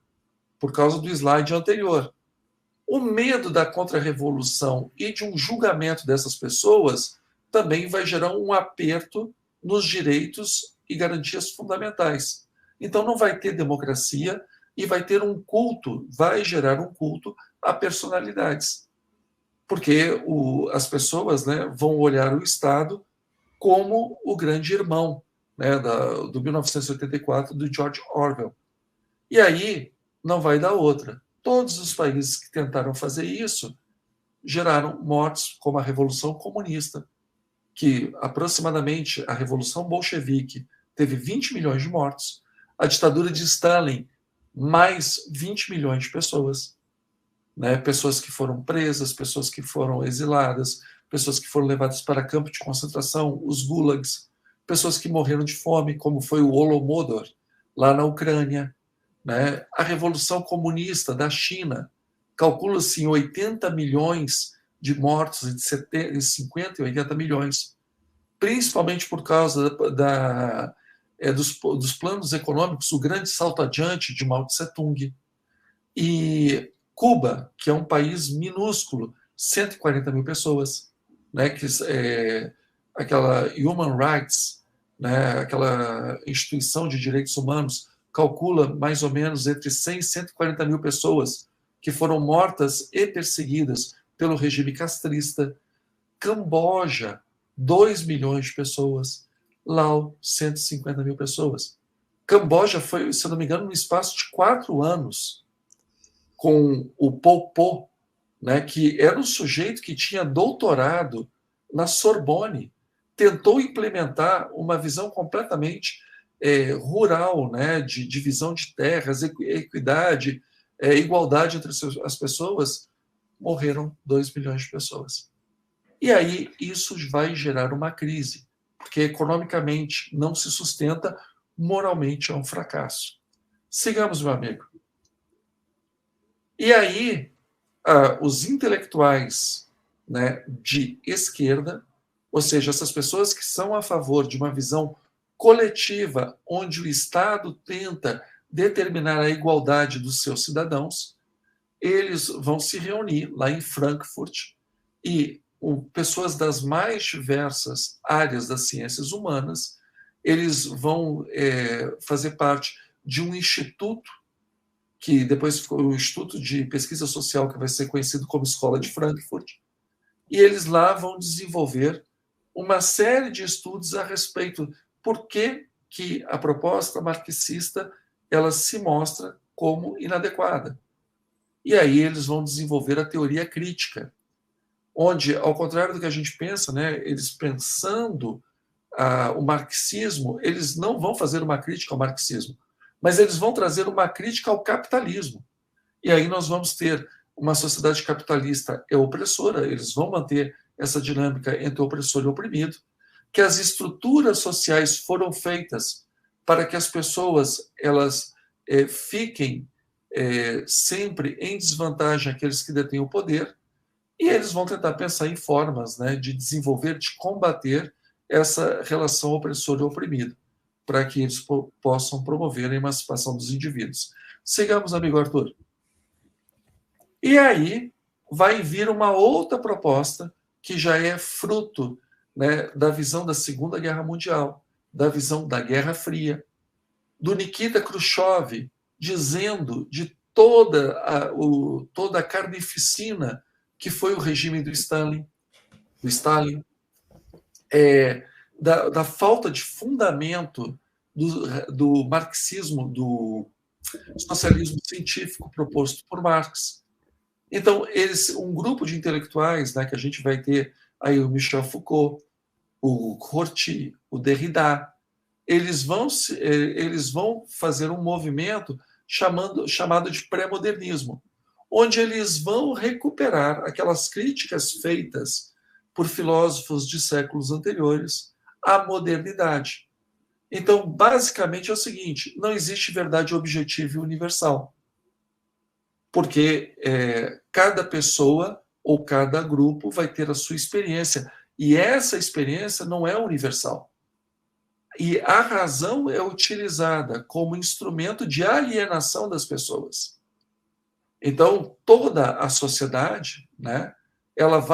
S2: por causa do slide anterior. O medo da contra-revolução e de um julgamento dessas pessoas também vai gerar um aperto nos direitos e garantias fundamentais. Então não vai ter democracia e vai ter um culto, vai gerar um culto a personalidades. Porque as pessoas, vão olhar o Estado como o grande irmão, do 1984, do George Orwell. E aí não vai dar outra. Todos os países que tentaram fazer isso geraram mortes, como a Revolução Comunista, que aproximadamente a Revolução Bolchevique teve 20 milhões de mortos, a ditadura de Stalin, mais 20 milhões de pessoas. Pessoas que foram presas, pessoas que foram exiladas, pessoas que foram levadas para campos de concentração, os gulags, pessoas que morreram de fome, como foi o Holodomor, lá na Ucrânia. A Revolução Comunista da China, calcula-se em 80 milhões de mortos, entre 50 e 80 milhões, principalmente por causa dos planos econômicos, o grande salto adiante de Mao Tse-tung. E Cuba, que é um país minúsculo, 140 mil pessoas, aquela Human Rights, aquela instituição de direitos humanos, calcula mais ou menos entre 100 e 140 mil pessoas que foram mortas e perseguidas pelo regime castrista. Camboja, 2 milhões de pessoas. Laos, 150 mil pessoas. Camboja foi, se não me engano, no espaço de 4 anos, com o Pol Pot, que era um sujeito que tinha doutorado na Sorbonne, tentou implementar uma visão completamente rural, de divisão de terras, equidade, igualdade entre as pessoas. Morreram 2 milhões de pessoas. E aí isso vai gerar uma crise, porque economicamente não se sustenta, moralmente é um fracasso. Sigamos, meu amigo. E aí os intelectuais de esquerda, ou seja, essas pessoas que são a favor de uma visão coletiva, onde o Estado tenta determinar a igualdade dos seus cidadãos, eles vão se reunir lá em Frankfurt e pessoas das mais diversas áreas das ciências humanas, eles vão fazer parte de um instituto, que depois ficou o Instituto de Pesquisa Social, que vai ser conhecido como Escola de Frankfurt, e eles lá vão desenvolver uma série de estudos a respeito por que a proposta marxista ela se mostra como inadequada. E aí eles vão desenvolver a teoria crítica, onde, ao contrário do que a gente pensa, eles pensando o marxismo, eles não vão fazer uma crítica ao marxismo, mas eles vão trazer uma crítica ao capitalismo. E aí nós vamos ter uma sociedade capitalista opressora, eles vão manter essa dinâmica entre opressor e oprimido, que as estruturas sociais foram feitas para que as pessoas elas fiquem sempre em desvantagem aqueles que detêm o poder, e eles vão tentar pensar em formas de desenvolver, de combater essa relação opressor e oprimido, para que eles possam promover a emancipação dos indivíduos. Sigamos, amigo Arthur. E aí vai vir uma outra proposta que já é fruto da visão da Segunda Guerra Mundial, da visão da Guerra Fria, do Nikita Khrushchev, dizendo de toda a carnificina que foi o regime do Stalin. da falta de fundamento do marxismo, do socialismo científico proposto por Marx. Então, um grupo de intelectuais, né, que a gente vai ter aí o Michel Foucault, o Rorty, o Derrida, eles vão fazer um movimento chamado de pré-modernismo, onde eles vão recuperar aquelas críticas feitas por filósofos de séculos anteriores à modernidade. Então, basicamente é o seguinte: não existe verdade objetiva e universal, porque cada pessoa ou cada grupo vai ter a sua experiência, e essa experiência não é universal. E a razão é utilizada como instrumento de alienação das pessoas. Então, toda a sociedade, né, ela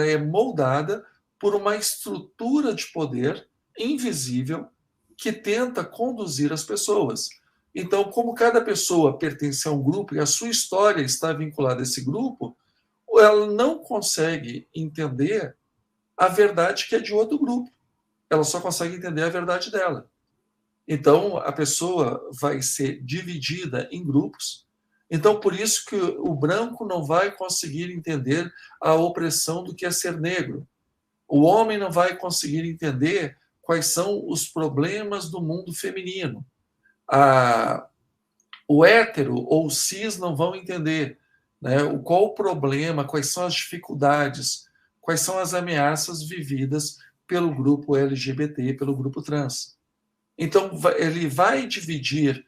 S2: é moldada por uma estrutura de poder invisível que tenta conduzir as pessoas. Então, como cada pessoa pertence a um grupo e a sua história está vinculada a esse grupo, ela não consegue entender a verdade que é de outro grupo. Ela só consegue entender a verdade dela. Então, a pessoa vai ser dividida em grupos. Então, por isso que o branco não vai conseguir entender a opressão do que é ser negro. O homem não vai conseguir entender quais são os problemas do mundo feminino. O hétero ou o cis não vão entender, né, qual o problema, quais são as dificuldades, quais são as ameaças vividas pelo grupo LGBT, pelo grupo trans. Então, ele vai dividir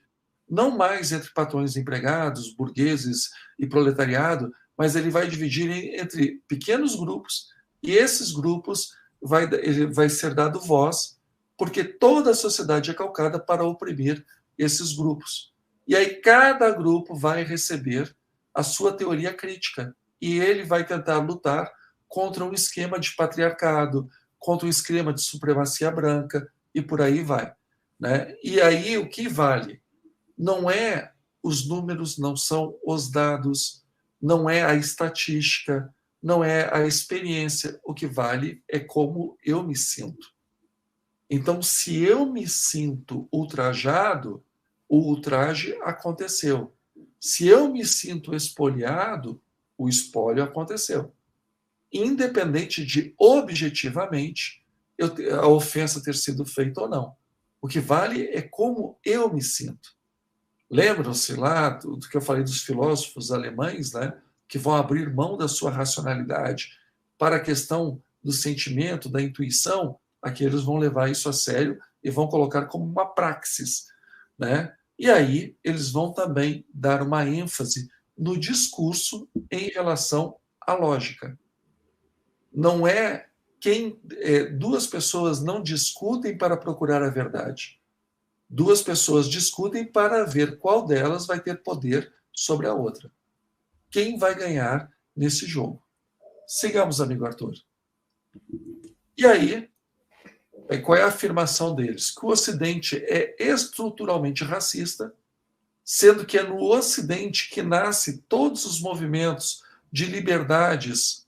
S2: não mais entre patrões e empregados, burgueses e proletariado, mas ele vai dividir entre pequenos grupos, e esses grupos vai ser dado voz, porque toda a sociedade é calcada para oprimir esses grupos. E aí cada grupo vai receber a sua teoria crítica, e ele vai tentar lutar contra um esquema de patriarcado, contra um esquema de supremacia branca, e por aí vai, né? E aí o que vale não é os números, não são os dados, não é a estatística, não é a experiência. O que vale é como eu me sinto. Então, se eu me sinto ultrajado, o ultraje aconteceu. Se eu me sinto espoliado, o espólio aconteceu. Independente de, objetivamente, a ofensa ter sido feita ou não. O que vale é como eu me sinto. Lembram-se lá do que eu falei dos filósofos alemães, né, que vão abrir mão da sua racionalidade para a questão do sentimento, da intuição? Aqui eles vão levar isso a sério e vão colocar como uma praxis, né? E aí eles vão também dar uma ênfase no discurso em relação à lógica. Não é duas pessoas não discutem para procurar a verdade. Duas pessoas discutem para ver qual delas vai ter poder sobre a outra. Quem vai ganhar nesse jogo? Sigamos, amigo Arthur. E aí, qual é a afirmação deles? Que o Ocidente é estruturalmente racista, sendo que é no Ocidente que nasce todos os movimentos de liberdades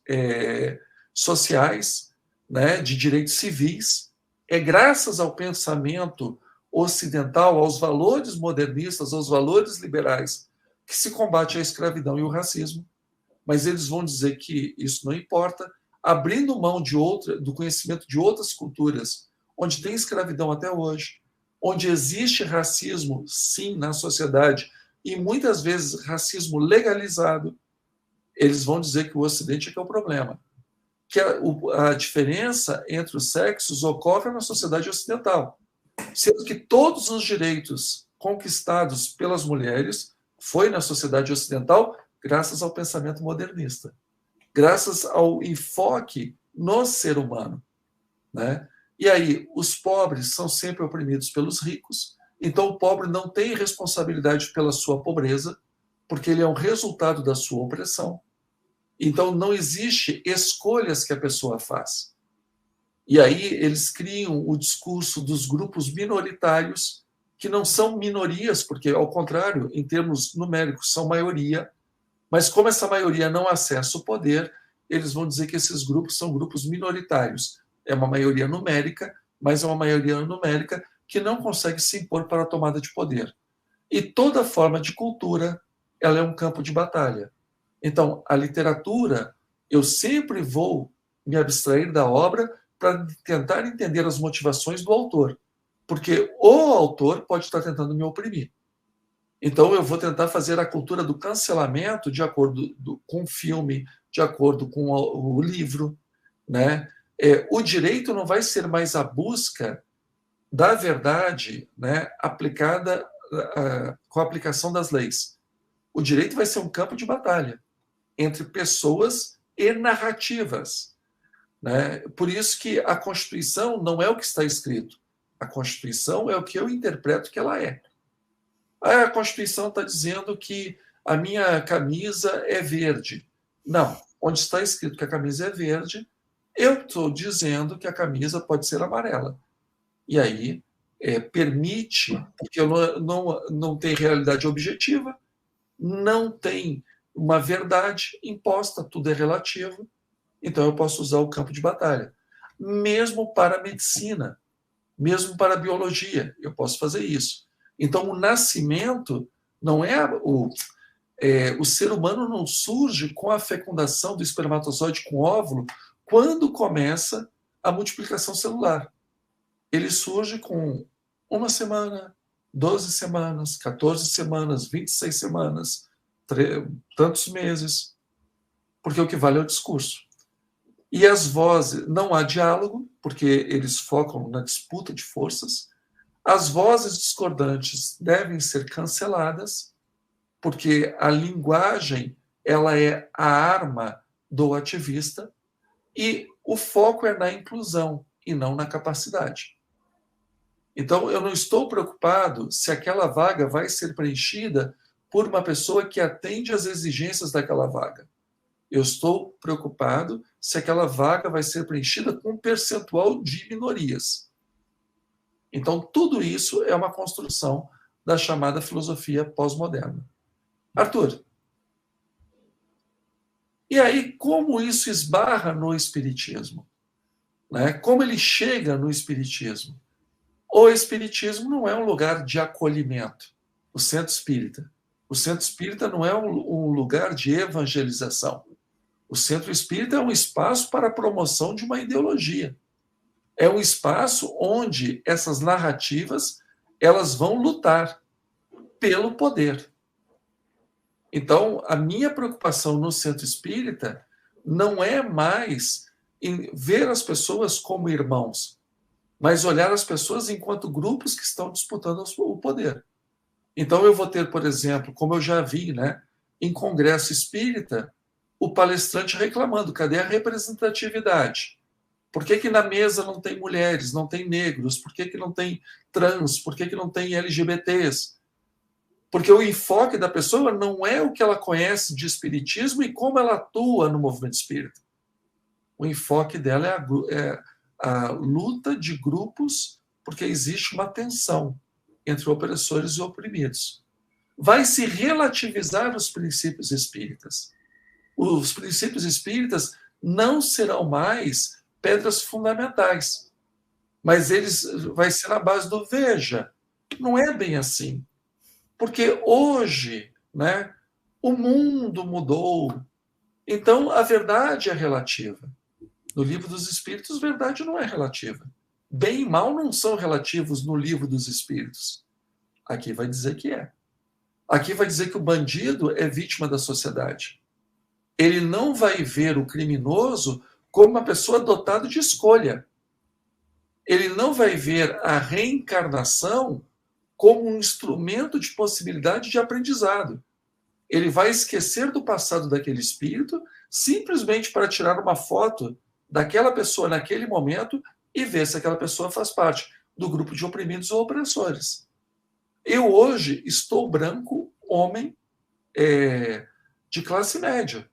S2: sociais, né, de direitos civis. É graças ao pensamento ocidental, aos valores modernistas, aos valores liberais, que se combate a escravidão e o racismo. Mas eles vão dizer que isso não importa, abrindo mão do conhecimento de outras culturas, onde tem escravidão até hoje, onde existe racismo, sim, na sociedade, e muitas vezes racismo legalizado. Eles vão dizer que o Ocidente é que é o problema, que a diferença entre os sexos ocorre na sociedade ocidental, sendo que todos os direitos conquistados pelas mulheres foi na sociedade ocidental graças ao pensamento modernista, graças ao enfoque no ser humano, né? E aí, os pobres são sempre oprimidos pelos ricos, então o pobre não tem responsabilidade pela sua pobreza, porque ele é um resultado da sua opressão. Então não existe escolhas que a pessoa faz. E aí eles criam o discurso dos grupos minoritários, que não são minorias, porque, ao contrário, em termos numéricos, são maioria, mas como essa maioria não acessa o poder, eles vão dizer que esses grupos são grupos minoritários. é uma maioria numérica, mas é uma maioria numérica que não consegue se impor para a tomada de poder. E toda forma de cultura, ela é um campo de batalha. Então, a literatura, eu sempre vou me abstrair da obra para tentar entender as motivações do autor, porque o autor pode estar tentando me oprimir. Então, eu vou tentar fazer a cultura do cancelamento de acordo com o filme, de acordo com o livro, né? O direito não vai ser mais a busca da verdade, né, aplicada com a aplicação das leis. O direito vai ser um campo de batalha entre pessoas e narrativas, né? Por isso que a Constituição não é o que está escrito. A Constituição é o que eu interpreto que ela é. A Constituição está dizendo que a minha camisa é verde. Não. Onde está escrito que a camisa é verde, eu estou dizendo que a camisa pode ser amarela. E aí permite, porque eu não tem realidade objetiva, não tem uma verdade imposta, tudo é relativo, então eu posso usar o campo de batalha. Mesmo para a medicina, mesmo para a biologia, eu posso fazer isso. Então, o nascimento não é o ser humano não surge com a fecundação do espermatozoide com óvulo quando começa a multiplicação celular. Ele surge com 1 semana, 12 semanas, 14 semanas, 26 semanas, tantos meses, porque o que vale é o discurso. E as vozes, não há diálogo, porque eles focam na disputa de forças. As vozes discordantes devem ser canceladas, porque a linguagem ela é a arma do ativista, e o foco é na inclusão e não na capacidade. Então, eu não estou preocupado se aquela vaga vai ser preenchida por uma pessoa que atende às exigências daquela vaga. Eu estou preocupado se aquela vaga vai ser preenchida com um percentual de minorias. Então, tudo isso é uma construção da chamada filosofia pós-moderna. Arthur, e aí como isso esbarra no espiritismo? Né? Como ele chega no espiritismo? O espiritismo não é um lugar de acolhimento, o centro espírita. O centro espírita não é um lugar de evangelização. O centro espírita é um espaço para a promoção de uma ideologia. É um espaço onde essas narrativas elas vão lutar pelo poder. Então, a minha preocupação no centro espírita não é mais em ver as pessoas como irmãos, mas olhar as pessoas enquanto grupos que estão disputando o poder. Então, eu vou ter, por exemplo, como eu já vi, né, em congresso espírita, o palestrante reclamando, cadê a representatividade? Por que na mesa não tem mulheres, não tem negros? Por que não tem trans? Por que não tem LGBTs? Porque o enfoque da pessoa não é o que ela conhece de espiritismo e como ela atua no movimento espírita. O enfoque dela é a luta de grupos, porque existe uma tensão entre opressores e oprimidos. Vai se relativizar os princípios espíritas. Os princípios espíritas não serão mais pedras fundamentais, mas eles vai ser na base do veja. Não é bem assim. Porque hoje, né, o mundo mudou. Então, a verdade é relativa. No livro dos Espíritos, verdade não é relativa. Bem e mal não são relativos no livro dos Espíritos. Aqui vai dizer que é. Aqui vai dizer que o bandido é vítima da sociedade. Ele não vai ver o criminoso como uma pessoa dotada de escolha. Ele não vai ver a reencarnação como um instrumento de possibilidade de aprendizado. Ele vai esquecer do passado daquele espírito simplesmente para tirar uma foto daquela pessoa naquele momento e ver se aquela pessoa faz parte do grupo de oprimidos ou opressores. Eu hoje estou branco, homem, de classe média.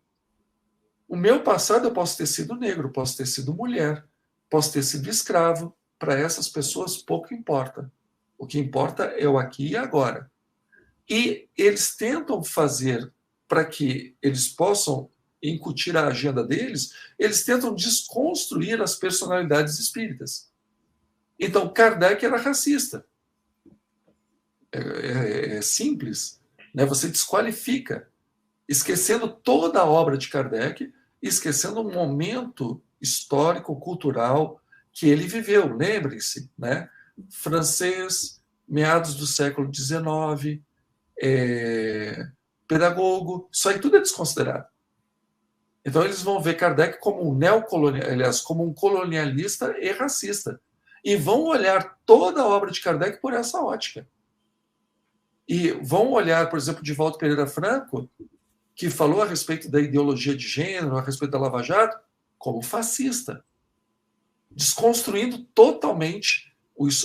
S2: O meu passado eu posso ter sido negro, posso ter sido mulher, posso ter sido escravo. Para essas pessoas pouco importa. O que importa é o aqui e agora. E eles tentam fazer para que eles possam e incutir a agenda deles, eles tentam desconstruir as personalidades espíritas. Então, Kardec era racista. É simples, né? Você desqualifica, esquecendo toda a obra de Kardec, esquecendo um momento histórico, cultural que ele viveu. Lembrem-se, né? Francês, meados do século XIX, pedagogo, isso aí tudo é desconsiderado. Então eles vão ver Kardec como um neocolonial, aliás, como um colonialista e racista. E vão olhar toda a obra de Kardec por essa ótica. E vão olhar, por exemplo, Divaldo Pereira Franco, que falou a respeito da ideologia de gênero, a respeito da Lava Jato, como fascista, desconstruindo totalmente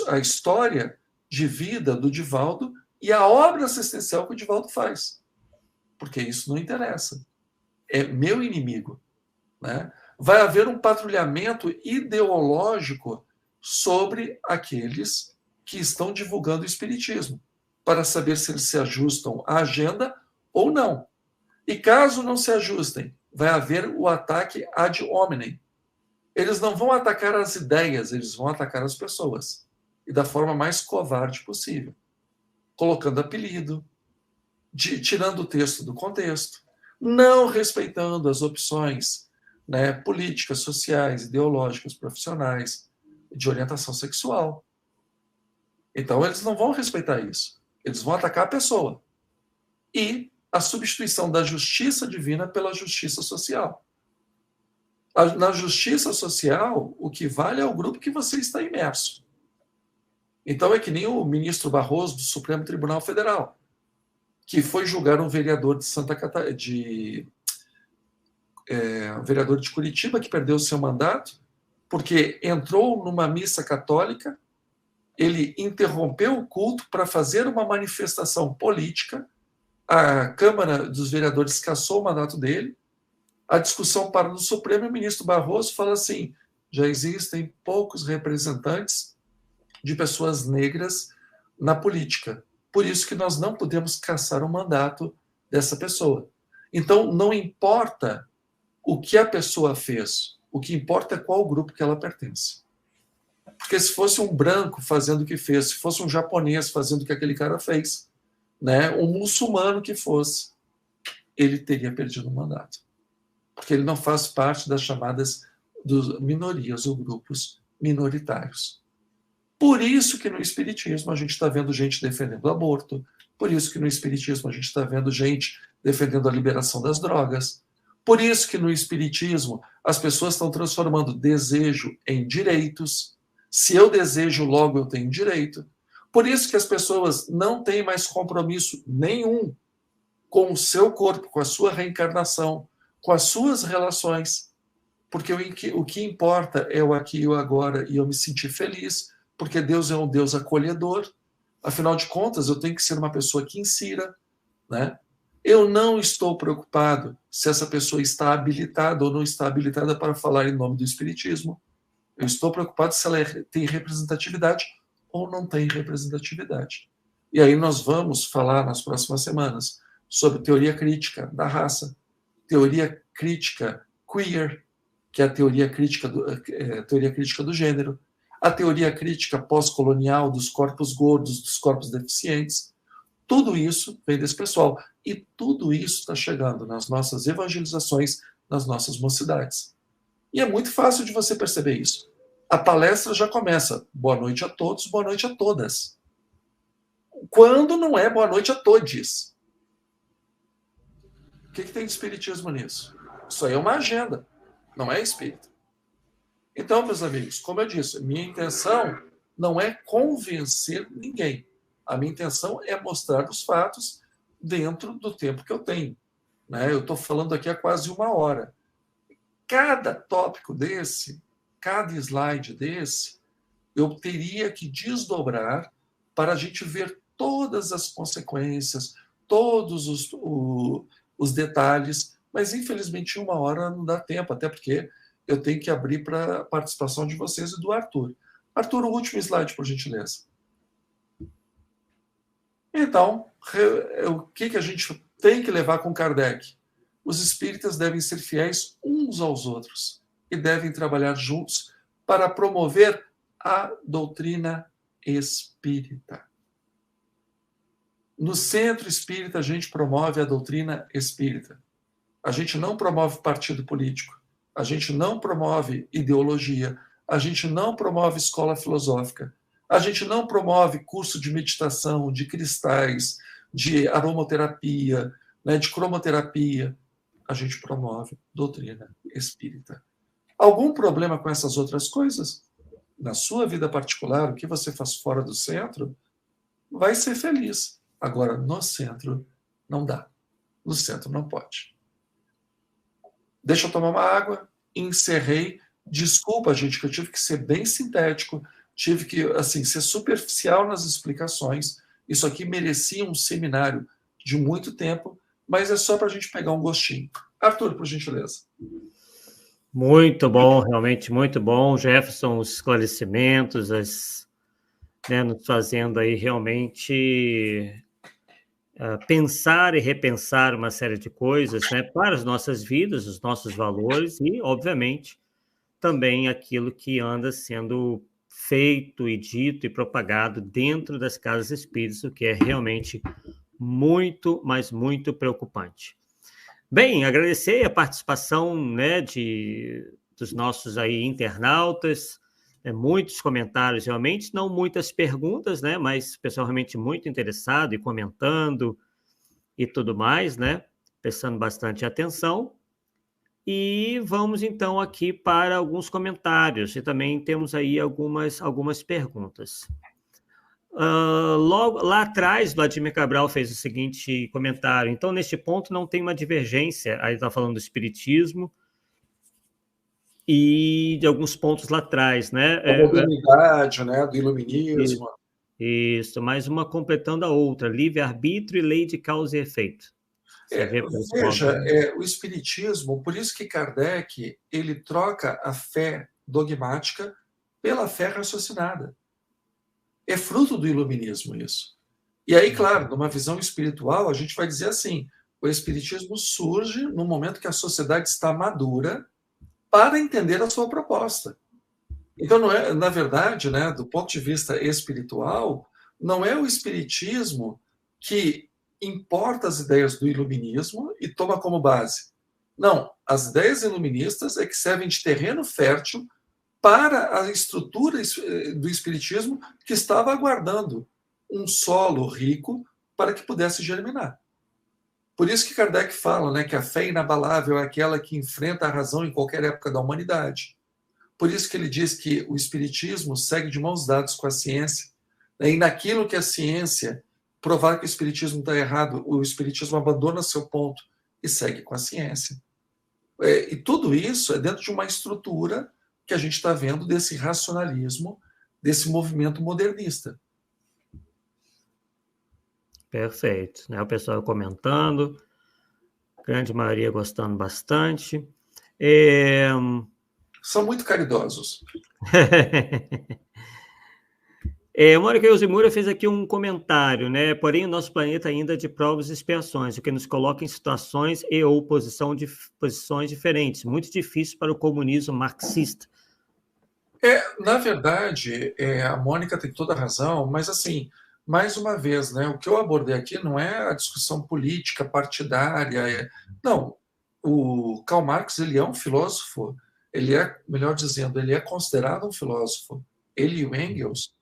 S2: a história de vida do Divaldo e a obra assistencial que o Divaldo faz. Porque isso não interessa. É meu inimigo. Né? Vai haver um patrulhamento ideológico sobre aqueles que estão divulgando o espiritismo, para saber se eles se ajustam à agenda ou não. E caso não se ajustem, vai haver o ataque ad hominem. Eles não vão atacar as ideias, eles vão atacar as pessoas. E da forma mais covarde possível. Colocando apelido, tirando o texto do contexto, não respeitando as opções, né, políticas, sociais, ideológicas, profissionais, de orientação sexual. Então, eles não vão respeitar isso. Eles vão atacar a pessoa. E a substituição da justiça divina pela justiça social. Na justiça social, o que vale é o grupo que você está imerso. Então, é que nem o ministro Barroso do Supremo Tribunal Federal, que foi julgar um vereador de Santa Catarina, um vereador de Curitiba, que perdeu o seu mandato, porque entrou numa missa católica, ele interrompeu o culto para fazer uma manifestação política, a Câmara dos Vereadores cassou o mandato dele, a discussão para no Supremo e o ministro Barroso fala assim, já existem poucos representantes de pessoas negras na política, por isso que nós não podemos cassar o mandato dessa pessoa. Então, não importa o que a pessoa fez, o que importa é qual grupo que ela pertence. Porque se fosse um branco fazendo o que fez, se fosse um japonês fazendo o que aquele cara fez, né, um muçulmano que fosse, ele teria perdido o mandato. Porque ele não faz parte das chamadas minorias ou grupos minoritários. Por isso que no Espiritismo a gente está vendo gente defendendo o aborto, por isso que no Espiritismo a gente está vendo gente defendendo a liberação das drogas, por isso que no Espiritismo as pessoas estão transformando desejo em direitos. Se eu desejo, logo eu tenho direito. Por isso que as pessoas não têm mais compromisso nenhum com o seu corpo, com a sua reencarnação, com as suas relações. Porque o que importa é o aqui e o agora e eu me sentir feliz, porque Deus é um Deus acolhedor. Afinal de contas, eu tenho que ser uma pessoa que insira, né? Eu não estou preocupado se essa pessoa está habilitada ou não está habilitada para falar em nome do Espiritismo. Eu estou preocupado se ela tem representatividade ou não tem representatividade. E aí nós vamos falar nas próximas semanas sobre teoria crítica da raça, teoria crítica queer, que é a teoria crítica do gênero, a teoria crítica pós-colonial dos corpos gordos, dos corpos deficientes. Tudo isso vem desse pessoal. E tudo isso está chegando nas nossas evangelizações, nas nossas mocidades. E é muito fácil de você perceber isso. A palestra já começa. Boa noite a todos, boa noite a todas. Quando não é boa noite a todes. O que tem de espiritismo nisso? Isso aí é uma agenda, não é espírita. Então, meus amigos, como eu disse, minha intenção não é convencer ninguém. A minha intenção é mostrar os fatos dentro do tempo que eu tenho. Né? Eu estou falando aqui há quase 1 hora. Cada tópico desse, cada slide desse, eu teria que desdobrar para a gente ver todas as consequências, todos os detalhes, mas infelizmente 1 hora não dá tempo, até porque eu tenho que abrir para a participação de vocês e do Arthur. Arthur, o último slide, por gentileza. Então, o que a gente tem que levar com Kardec? Os espíritas devem ser fiéis uns aos outros e devem trabalhar juntos para promover a doutrina espírita. No Centro Espírita, a gente promove a doutrina espírita. A gente não promove partido político. A gente não promove ideologia. A gente não promove escola filosófica. A gente não promove curso de meditação, de cristais, de aromaterapia, né, de cromoterapia. A gente promove doutrina espírita. Algum problema com essas outras coisas? Na sua vida particular, o que você faz fora do centro, vai ser feliz. Agora, no centro, não dá. No centro, não pode. Deixa eu tomar uma água. Encerrei. Desculpa, gente, que eu tive que ser bem sintético, tive que assim, ser superficial nas explicações. Isso aqui merecia um seminário de muito tempo, mas é só para a gente pegar um gostinho. Arthur, por gentileza.
S1: Muito bom, realmente muito bom. Jefferson, os esclarecimentos, nos fazendo aí realmente pensar e repensar uma série de coisas, né, para as nossas vidas, os nossos valores e, obviamente, também aquilo que anda sendo feito e dito e propagado dentro das casas espíritas, o que é realmente muito, mas muito preocupante. Bem, agradecer a participação, né, dos nossos aí internautas, muitos comentários realmente, não muitas perguntas, né, mas o pessoal realmente muito interessado e comentando e tudo mais, né, prestando bastante atenção. E vamos então aqui para alguns comentários e também temos aí algumas perguntas. Logo lá atrás, Vladimir Cabral fez o seguinte comentário: então, neste ponto, não tem uma divergência, aí está falando do espiritismo e de alguns pontos lá atrás, né?
S2: A modernidade, né? Do iluminismo.
S1: Isso, mais uma completando a outra, livre-arbítrio e lei de causa e efeito.
S2: Veja, o espiritismo, por isso que Kardec ele troca a fé dogmática pela fé raciocinada. É fruto do iluminismo isso. E aí, claro, numa visão espiritual, a gente vai dizer assim, o espiritismo surge no momento que a sociedade está madura para entender a sua proposta. Então, não é, na verdade, né, do ponto de vista espiritual, não é o espiritismo que importa as ideias do iluminismo e toma como base. Não, as ideias iluministas é que servem de terreno fértil para a estrutura do espiritismo que estava aguardando um solo rico para que pudesse germinar. Por isso que Kardec fala, né, que a fé inabalável é aquela que enfrenta a razão em qualquer época da humanidade. Por isso que ele diz que o espiritismo segue de mãos dadas com a ciência, né, e naquilo que a ciência provar que o espiritismo está errado, o espiritismo abandona seu ponto e segue com a ciência. E tudo isso é dentro de uma estrutura que a gente está vendo desse racionalismo, desse movimento modernista.
S1: Perfeito. Né? O pessoal comentando, grande maioria gostando bastante.
S2: São muito caridosos.
S1: Mônica Yoshimura fez aqui um comentário, né? Porém, o nosso planeta ainda é de provas e expiações, o que nos coloca em situações e ou posições diferentes, muito difícil para o comunismo marxista.
S2: Na verdade, a Mônica tem toda a razão, mas assim, mais uma vez, né, o que eu abordei aqui não é a discussão política, partidária. Não, o Karl Marx ele é um filósofo, ele é, melhor dizendo, ele é considerado um filósofo. Ele e o Engels,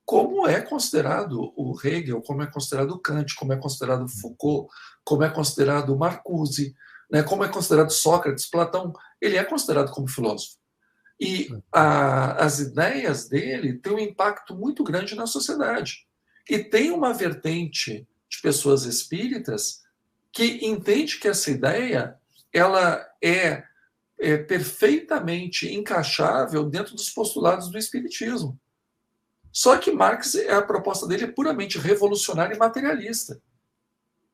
S2: como é considerado o Hegel, como é considerado o Kant, como é considerado o Foucault, como é considerado o Marcuse, né, como é considerado Sócrates, Platão, ele é considerado como filósofo. E as ideias dele têm um impacto muito grande na sociedade. E tem uma vertente de pessoas espíritas que entende que essa ideia ela é perfeitamente encaixável dentro dos postulados do espiritismo. Só que Marx, a proposta dele é puramente revolucionária e materialista.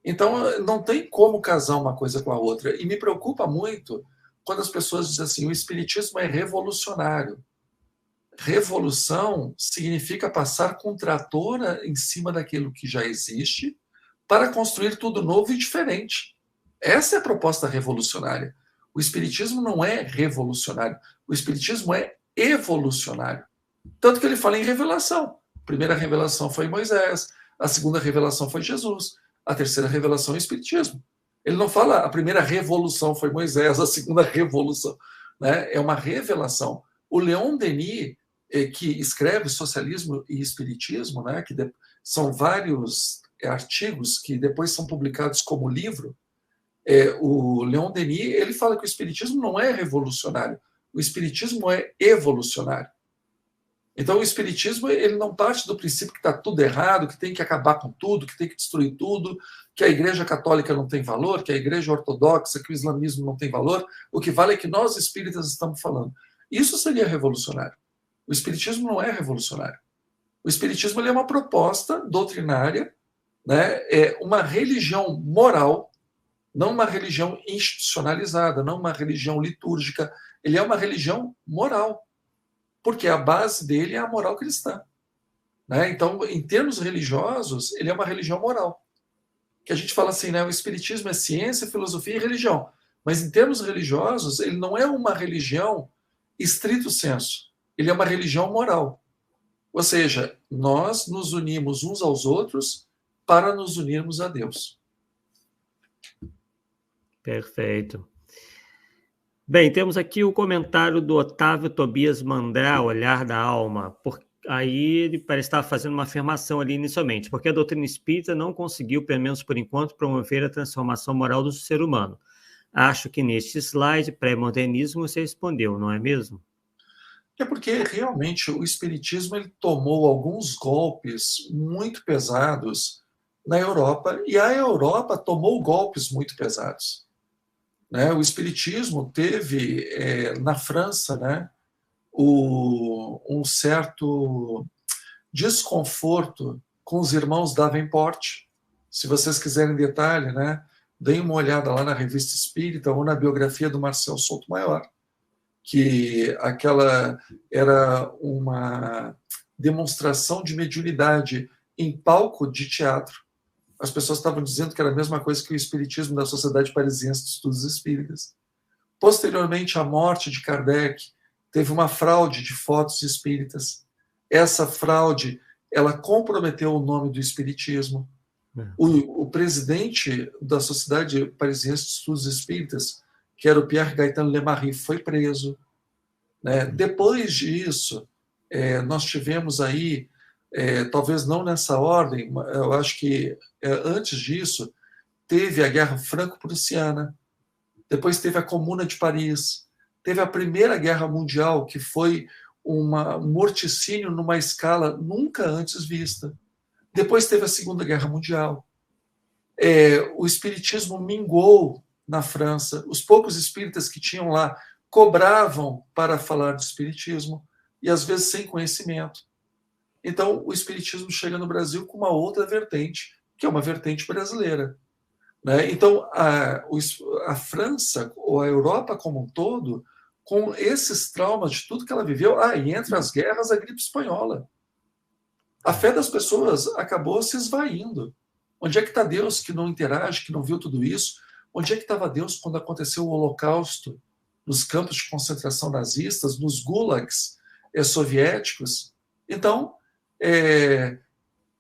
S2: Então, não tem como casar uma coisa com a outra. E me preocupa muito quando as pessoas dizem assim, o espiritismo é revolucionário. Revolução significa passar com trator em cima daquilo que já existe para construir tudo novo e diferente. Essa é a proposta revolucionária. O espiritismo não é revolucionário, o espiritismo é evolucionário. Tanto que ele fala em revelação. A primeira revelação foi Moisés, a segunda revelação foi Jesus, a terceira revelação é o espiritismo. Ele não fala a primeira revolução foi Moisés, a segunda revolução. Né? É uma revelação. O Leon Denis, que escreve Socialismo e Espiritismo, né? Que são vários artigos que depois são publicados como livro, o Leon Denis ele fala que o espiritismo não é revolucionário, o espiritismo é evolucionário. Então o espiritismo ele não parte do princípio que está tudo errado, que tem que acabar com tudo, que tem que destruir tudo, que a Igreja Católica não tem valor, que a Igreja Ortodoxa, que o islamismo não tem valor. O que vale é que nós espíritas estamos falando. Isso seria revolucionário. O espiritismo não é revolucionário. O espiritismo ele é uma proposta doutrinária, né? É uma religião moral, não uma religião institucionalizada, não uma religião litúrgica. Ele é uma religião moral, porque a base dele é a moral cristã. Né? Então, em termos religiosos, ele é uma religião moral. Que a gente fala assim, né? O espiritismo é ciência, filosofia e religião. Mas em termos religiosos, ele não é uma religião estrito sensu. Ele é uma religião moral. Ou seja, nós nos unimos uns aos outros para nos unirmos a Deus.
S1: Perfeito. Bem, temos aqui o comentário do Otávio Tobias Mandrá, Olhar da Alma. Aí ele parece estar fazendo uma afirmação ali inicialmente, porque a doutrina espírita não conseguiu, pelo menos por enquanto, promover a transformação moral do ser humano. Acho que neste slide, pré-modernismo, você respondeu, não é mesmo?
S2: É porque realmente o espiritismo ele tomou alguns golpes muito pesados na Europa, e a Europa tomou golpes muito pesados. Né? O espiritismo teve, na França, né, um certo desconforto com os irmãos Davenport. Se vocês quiserem detalhe, né, deem uma olhada lá na Revista Espírita ou na biografia do Marcel Sotomayor, que aquela era uma demonstração de mediunidade em palco de teatro. As pessoas estavam dizendo que era a mesma coisa que o espiritismo da Sociedade Parisiense de Estudos Espíritas. Posteriormente à morte de Kardec, teve uma fraude de fotos espíritas. Essa fraude, ela comprometeu o nome do espiritismo. O presidente da Sociedade Parisiense de Estudos Espíritas, que era o Pierre Gaëtan Lemarie, foi preso. Né? Depois disso, nós tivemos aí, talvez não nessa ordem, eu acho que antes disso, teve a Guerra Franco-Prussiana, depois teve a Comuna de Paris, teve a Primeira Guerra Mundial, que foi um morticínio numa escala nunca antes vista. Depois teve a Segunda Guerra Mundial. O espiritismo minguou na França. Os poucos espíritas que tinham lá cobravam para falar do espiritismo, e às vezes sem conhecimento. Então, o espiritismo chega no Brasil com uma outra vertente, que é uma vertente brasileira. Né? Então, a França, ou a Europa como um todo, com esses traumas de tudo que ela viveu, e entre as guerras, a gripe espanhola. A fé das pessoas acabou se esvaindo. Onde é que está Deus que não interage, que não viu tudo isso? Onde é que estava Deus quando aconteceu o Holocausto, nos campos de concentração nazistas, nos gulags soviéticos? Então,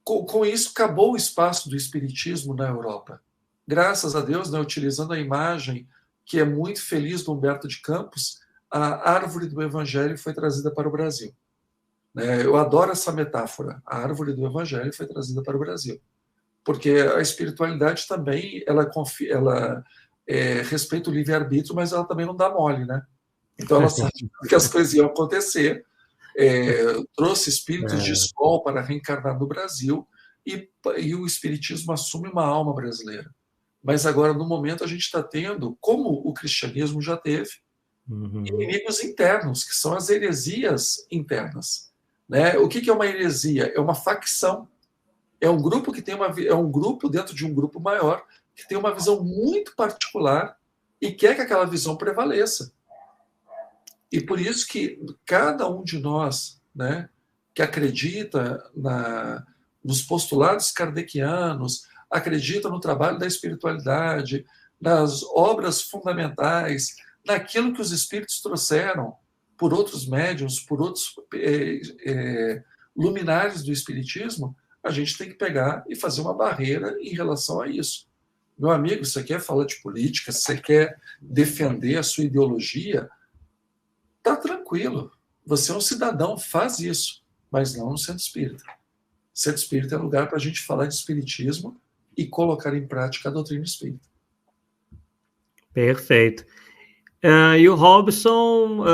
S2: com isso, acabou o espaço do espiritismo na Europa. Graças a Deus, né, utilizando a imagem que é muito feliz do Humberto de Campos, a árvore do Evangelho foi trazida para o Brasil. Eu adoro essa metáfora. A árvore do Evangelho foi trazida para o Brasil. Porque a espiritualidade também, ela respeita o livre-arbítrio, mas ela também não dá mole, né? Então ela sabe que as coisas iam acontecer, trouxe espíritos de escola para reencarnar no Brasil, e o espiritismo assume uma alma brasileira. Mas agora, no momento, a gente está tendo, como o cristianismo já teve, inimigos internos, que são as heresias internas. Né? O que é uma heresia? É uma facção. É um grupo que tem um grupo dentro de um grupo maior que tem uma visão muito particular e quer que aquela visão prevaleça. E por isso que cada um de nós, né, que acredita nos postulados kardecianos, acredita no trabalho da espiritualidade, nas obras fundamentais, naquilo que os espíritos trouxeram por outros médiuns, por outros luminares do espiritismo, a gente tem que pegar e fazer uma barreira em relação a isso. Meu amigo, você quer falar de política, você quer defender a sua ideologia, tá tranquilo. Você é um cidadão, faz isso, mas não no centro espírita. Centro espírita é lugar para a gente falar de espiritismo e colocar em prática a doutrina espírita.
S1: Perfeito. E o Robson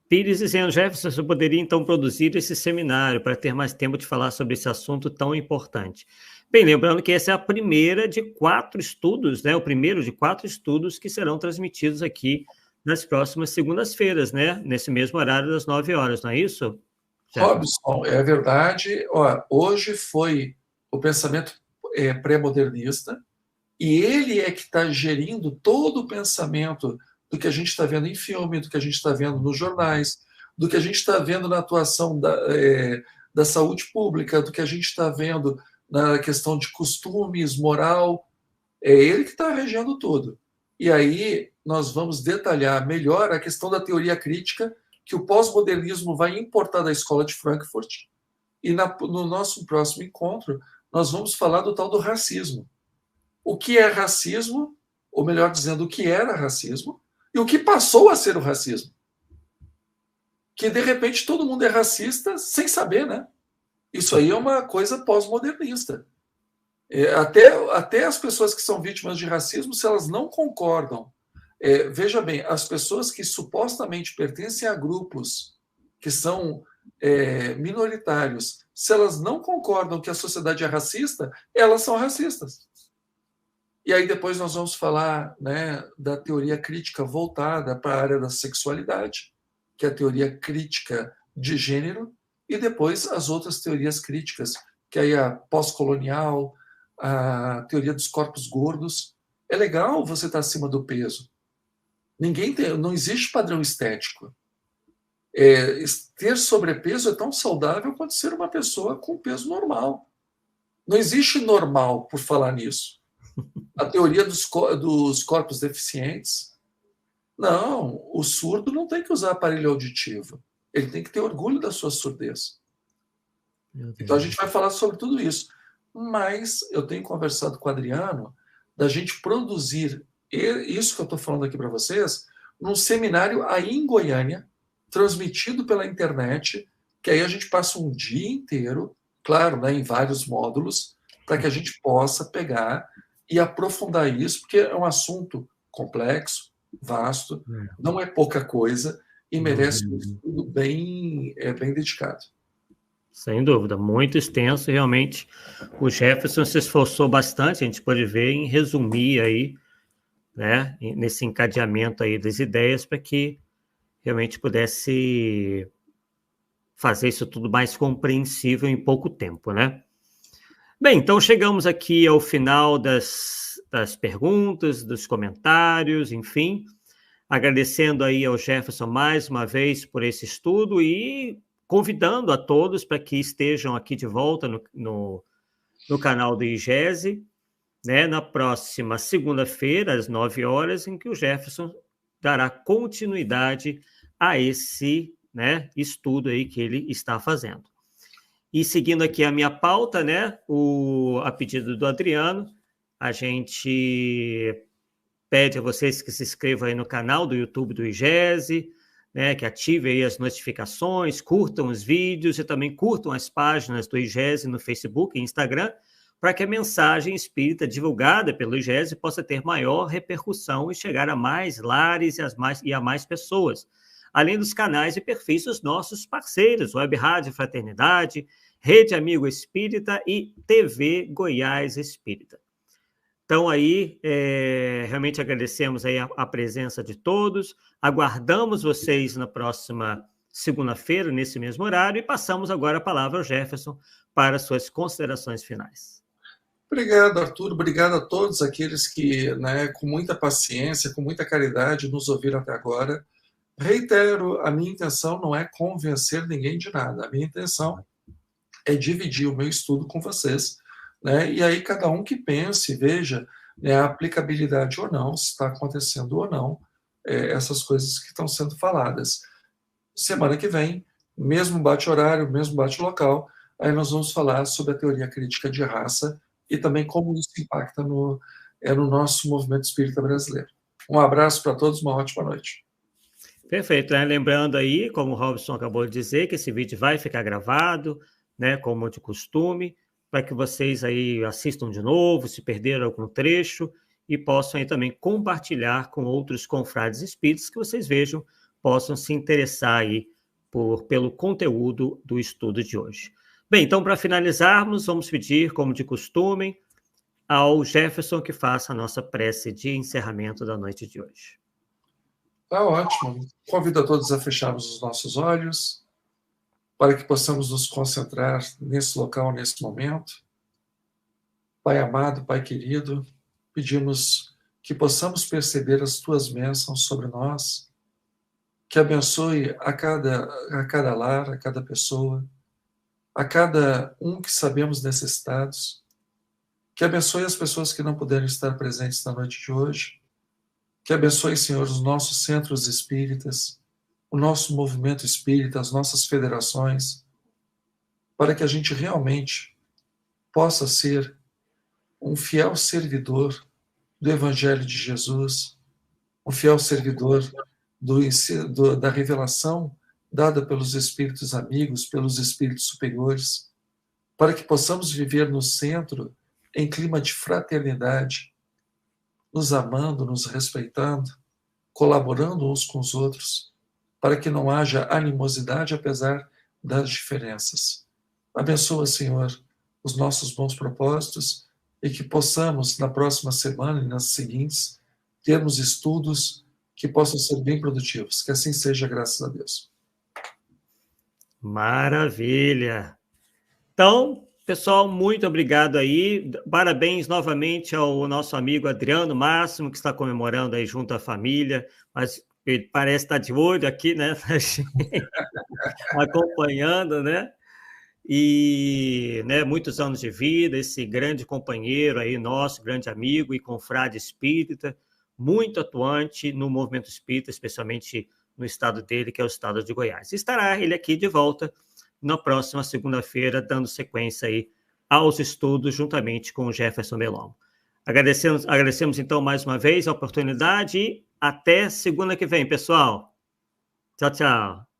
S1: Pires dizendo, Jefferson, você poderia então produzir esse seminário para ter mais tempo de falar sobre esse assunto tão importante. Bem, lembrando que essa é a primeira de 4 estudos, né? O primeiro de 4 estudos que serão transmitidos aqui nas próximas segundas-feiras, né? Nesse mesmo horário das 9 horas, não é isso?
S2: Robson, é verdade. Hoje foi o pensamento pré-modernista e ele é que está gerindo todo o pensamento do que a gente está vendo em filme, do que a gente está vendo nos jornais, do que a gente está vendo na atuação da saúde pública, do que a gente está vendo na questão de costumes, moral. É ele que está regendo tudo. E aí nós vamos detalhar melhor a questão da teoria crítica que o pós-modernismo vai importar da escola de Frankfurt. E no nosso próximo encontro, nós vamos falar do tal do racismo. O que é racismo, ou melhor dizendo, o que era racismo, e o que passou a ser o racismo. Que, de repente, todo mundo é racista sem saber, né? Isso aí é uma coisa pós-modernista. Até as pessoas que são vítimas de racismo, se elas não concordam, veja bem, as pessoas que supostamente pertencem a grupos que são minoritários, se elas não concordam que a sociedade é racista, elas são racistas. E aí depois nós vamos falar, né, da teoria crítica voltada para a área da sexualidade, que é a teoria crítica de gênero, e depois as outras teorias críticas, que aí a pós-colonial, a teoria dos corpos gordos. É legal você estar acima do peso. Não existe padrão estético. Ter sobrepeso é tão saudável quanto ser uma pessoa com peso normal. Não existe normal por falar nisso. A teoria dos corpos deficientes. Não, o surdo não tem que usar aparelho auditivo. Ele tem que ter orgulho da sua surdez. Então a gente vai falar sobre tudo isso. Mas eu tenho conversado com o Adriano da gente produzir isso que eu estou falando aqui para vocês num seminário aí em Goiânia, transmitido pela internet, que aí a gente passa um dia inteiro, claro, né, em vários módulos, para que a gente possa pegar e aprofundar isso, porque é um assunto complexo, vasto, não é pouca coisa e merece um estudo bem dedicado.
S1: Sem dúvida, muito extenso, realmente. O Jefferson se esforçou bastante, a gente pode ver em resumir aí, né, nesse encadeamento aí das ideias, para que realmente pudesse fazer isso tudo mais compreensível em pouco tempo, né? Bem, então chegamos aqui ao final das perguntas, dos comentários, enfim, agradecendo aí ao Jefferson mais uma vez por esse estudo e convidando a todos para que estejam aqui de volta no canal do IGESE, né, na próxima segunda-feira, às 9 horas, em que o Jefferson dará continuidade a esse, né, estudo aí que ele está fazendo. E seguindo aqui a minha pauta, né, a pedido do Adriano, a gente pede a vocês que se inscrevam aí no canal do YouTube do IGESE, né, que ativem aí as notificações, curtam os vídeos e também curtam as páginas do IGESE no Facebook e Instagram, para que a mensagem espírita divulgada pelo IGESE possa ter maior repercussão e chegar a mais lares e a mais pessoas, além dos canais e perfis dos nossos parceiros, Web Rádio Fraternidade, Rede Amigo Espírita e TV Goiás Espírita. Então, aí, realmente agradecemos aí a presença de todos, aguardamos vocês na próxima segunda-feira, nesse mesmo horário, e passamos agora a palavra ao Jefferson para suas considerações finais.
S2: Obrigado, Arthur. Obrigado a todos aqueles que, né, com muita paciência, com muita caridade, nos ouviram até agora. Reitero, a minha intenção não é convencer ninguém de nada. A minha intenção é dividir o meu estudo com vocês, né? E aí cada um que pense, veja, né, a aplicabilidade ou não, se está acontecendo ou não, essas coisas que estão sendo faladas. Semana que vem, mesmo bate-horário, mesmo bate-local, aí nós vamos falar sobre a teoria crítica de raça e também como isso impacta no nosso movimento espírita brasileiro. Um abraço para todos, uma ótima noite.
S1: Perfeito, né? Lembrando aí, como o Robson acabou de dizer, que esse vídeo vai ficar gravado, né, como de costume, para que vocês aí assistam de novo, se perderam algum trecho, e possam aí também compartilhar com outros confrades espíritas que vocês vejam, possam se interessar aí pelo conteúdo do estudo de hoje. Bem, então, para finalizarmos, vamos pedir, como de costume, ao Jefferson que faça a nossa prece de encerramento da noite de hoje.
S2: Tá ótimo. Convido a todos a fecharmos os nossos olhos para que possamos nos concentrar nesse local, nesse momento. Pai amado, Pai querido, pedimos que possamos perceber as Tuas bênçãos sobre nós, que abençoe a cada lar, a cada pessoa, a cada um que sabemos necessitados, que abençoe as pessoas que não puderam estar presentes na noite de hoje, que abençoe, Senhor, os nossos centros espíritas, o nosso movimento espírita, as nossas federações, para que a gente realmente possa ser um fiel servidor do Evangelho de Jesus, um fiel servidor da revelação dada pelos Espíritos amigos, pelos Espíritos superiores, para que possamos viver no centro em clima de fraternidade, nos amando, nos respeitando, colaborando uns com os outros, para que não haja animosidade apesar das diferenças. Abençoa, Senhor, os nossos bons propósitos e que possamos, na próxima semana e nas seguintes, termos estudos que possam ser bem produtivos. Que assim seja, graças a Deus.
S1: Maravilha! Então, pessoal, muito obrigado aí. Parabéns novamente ao nosso amigo Adriano Máximo, que está comemorando aí junto à família, mas ele parece estar de olho aqui, né? Acompanhando, né? E, né, muitos anos de vida, esse grande companheiro aí, nosso grande amigo e confrade espírita, muito atuante no movimento espírita, especialmente no estado dele, que é o estado de Goiás. Estará ele aqui de volta na próxima segunda-feira, dando sequência aí aos estudos, juntamente com o Jefferson Bellomo. Agradecemos então mais uma vez a oportunidade e até segunda que vem, pessoal. Tchau, tchau.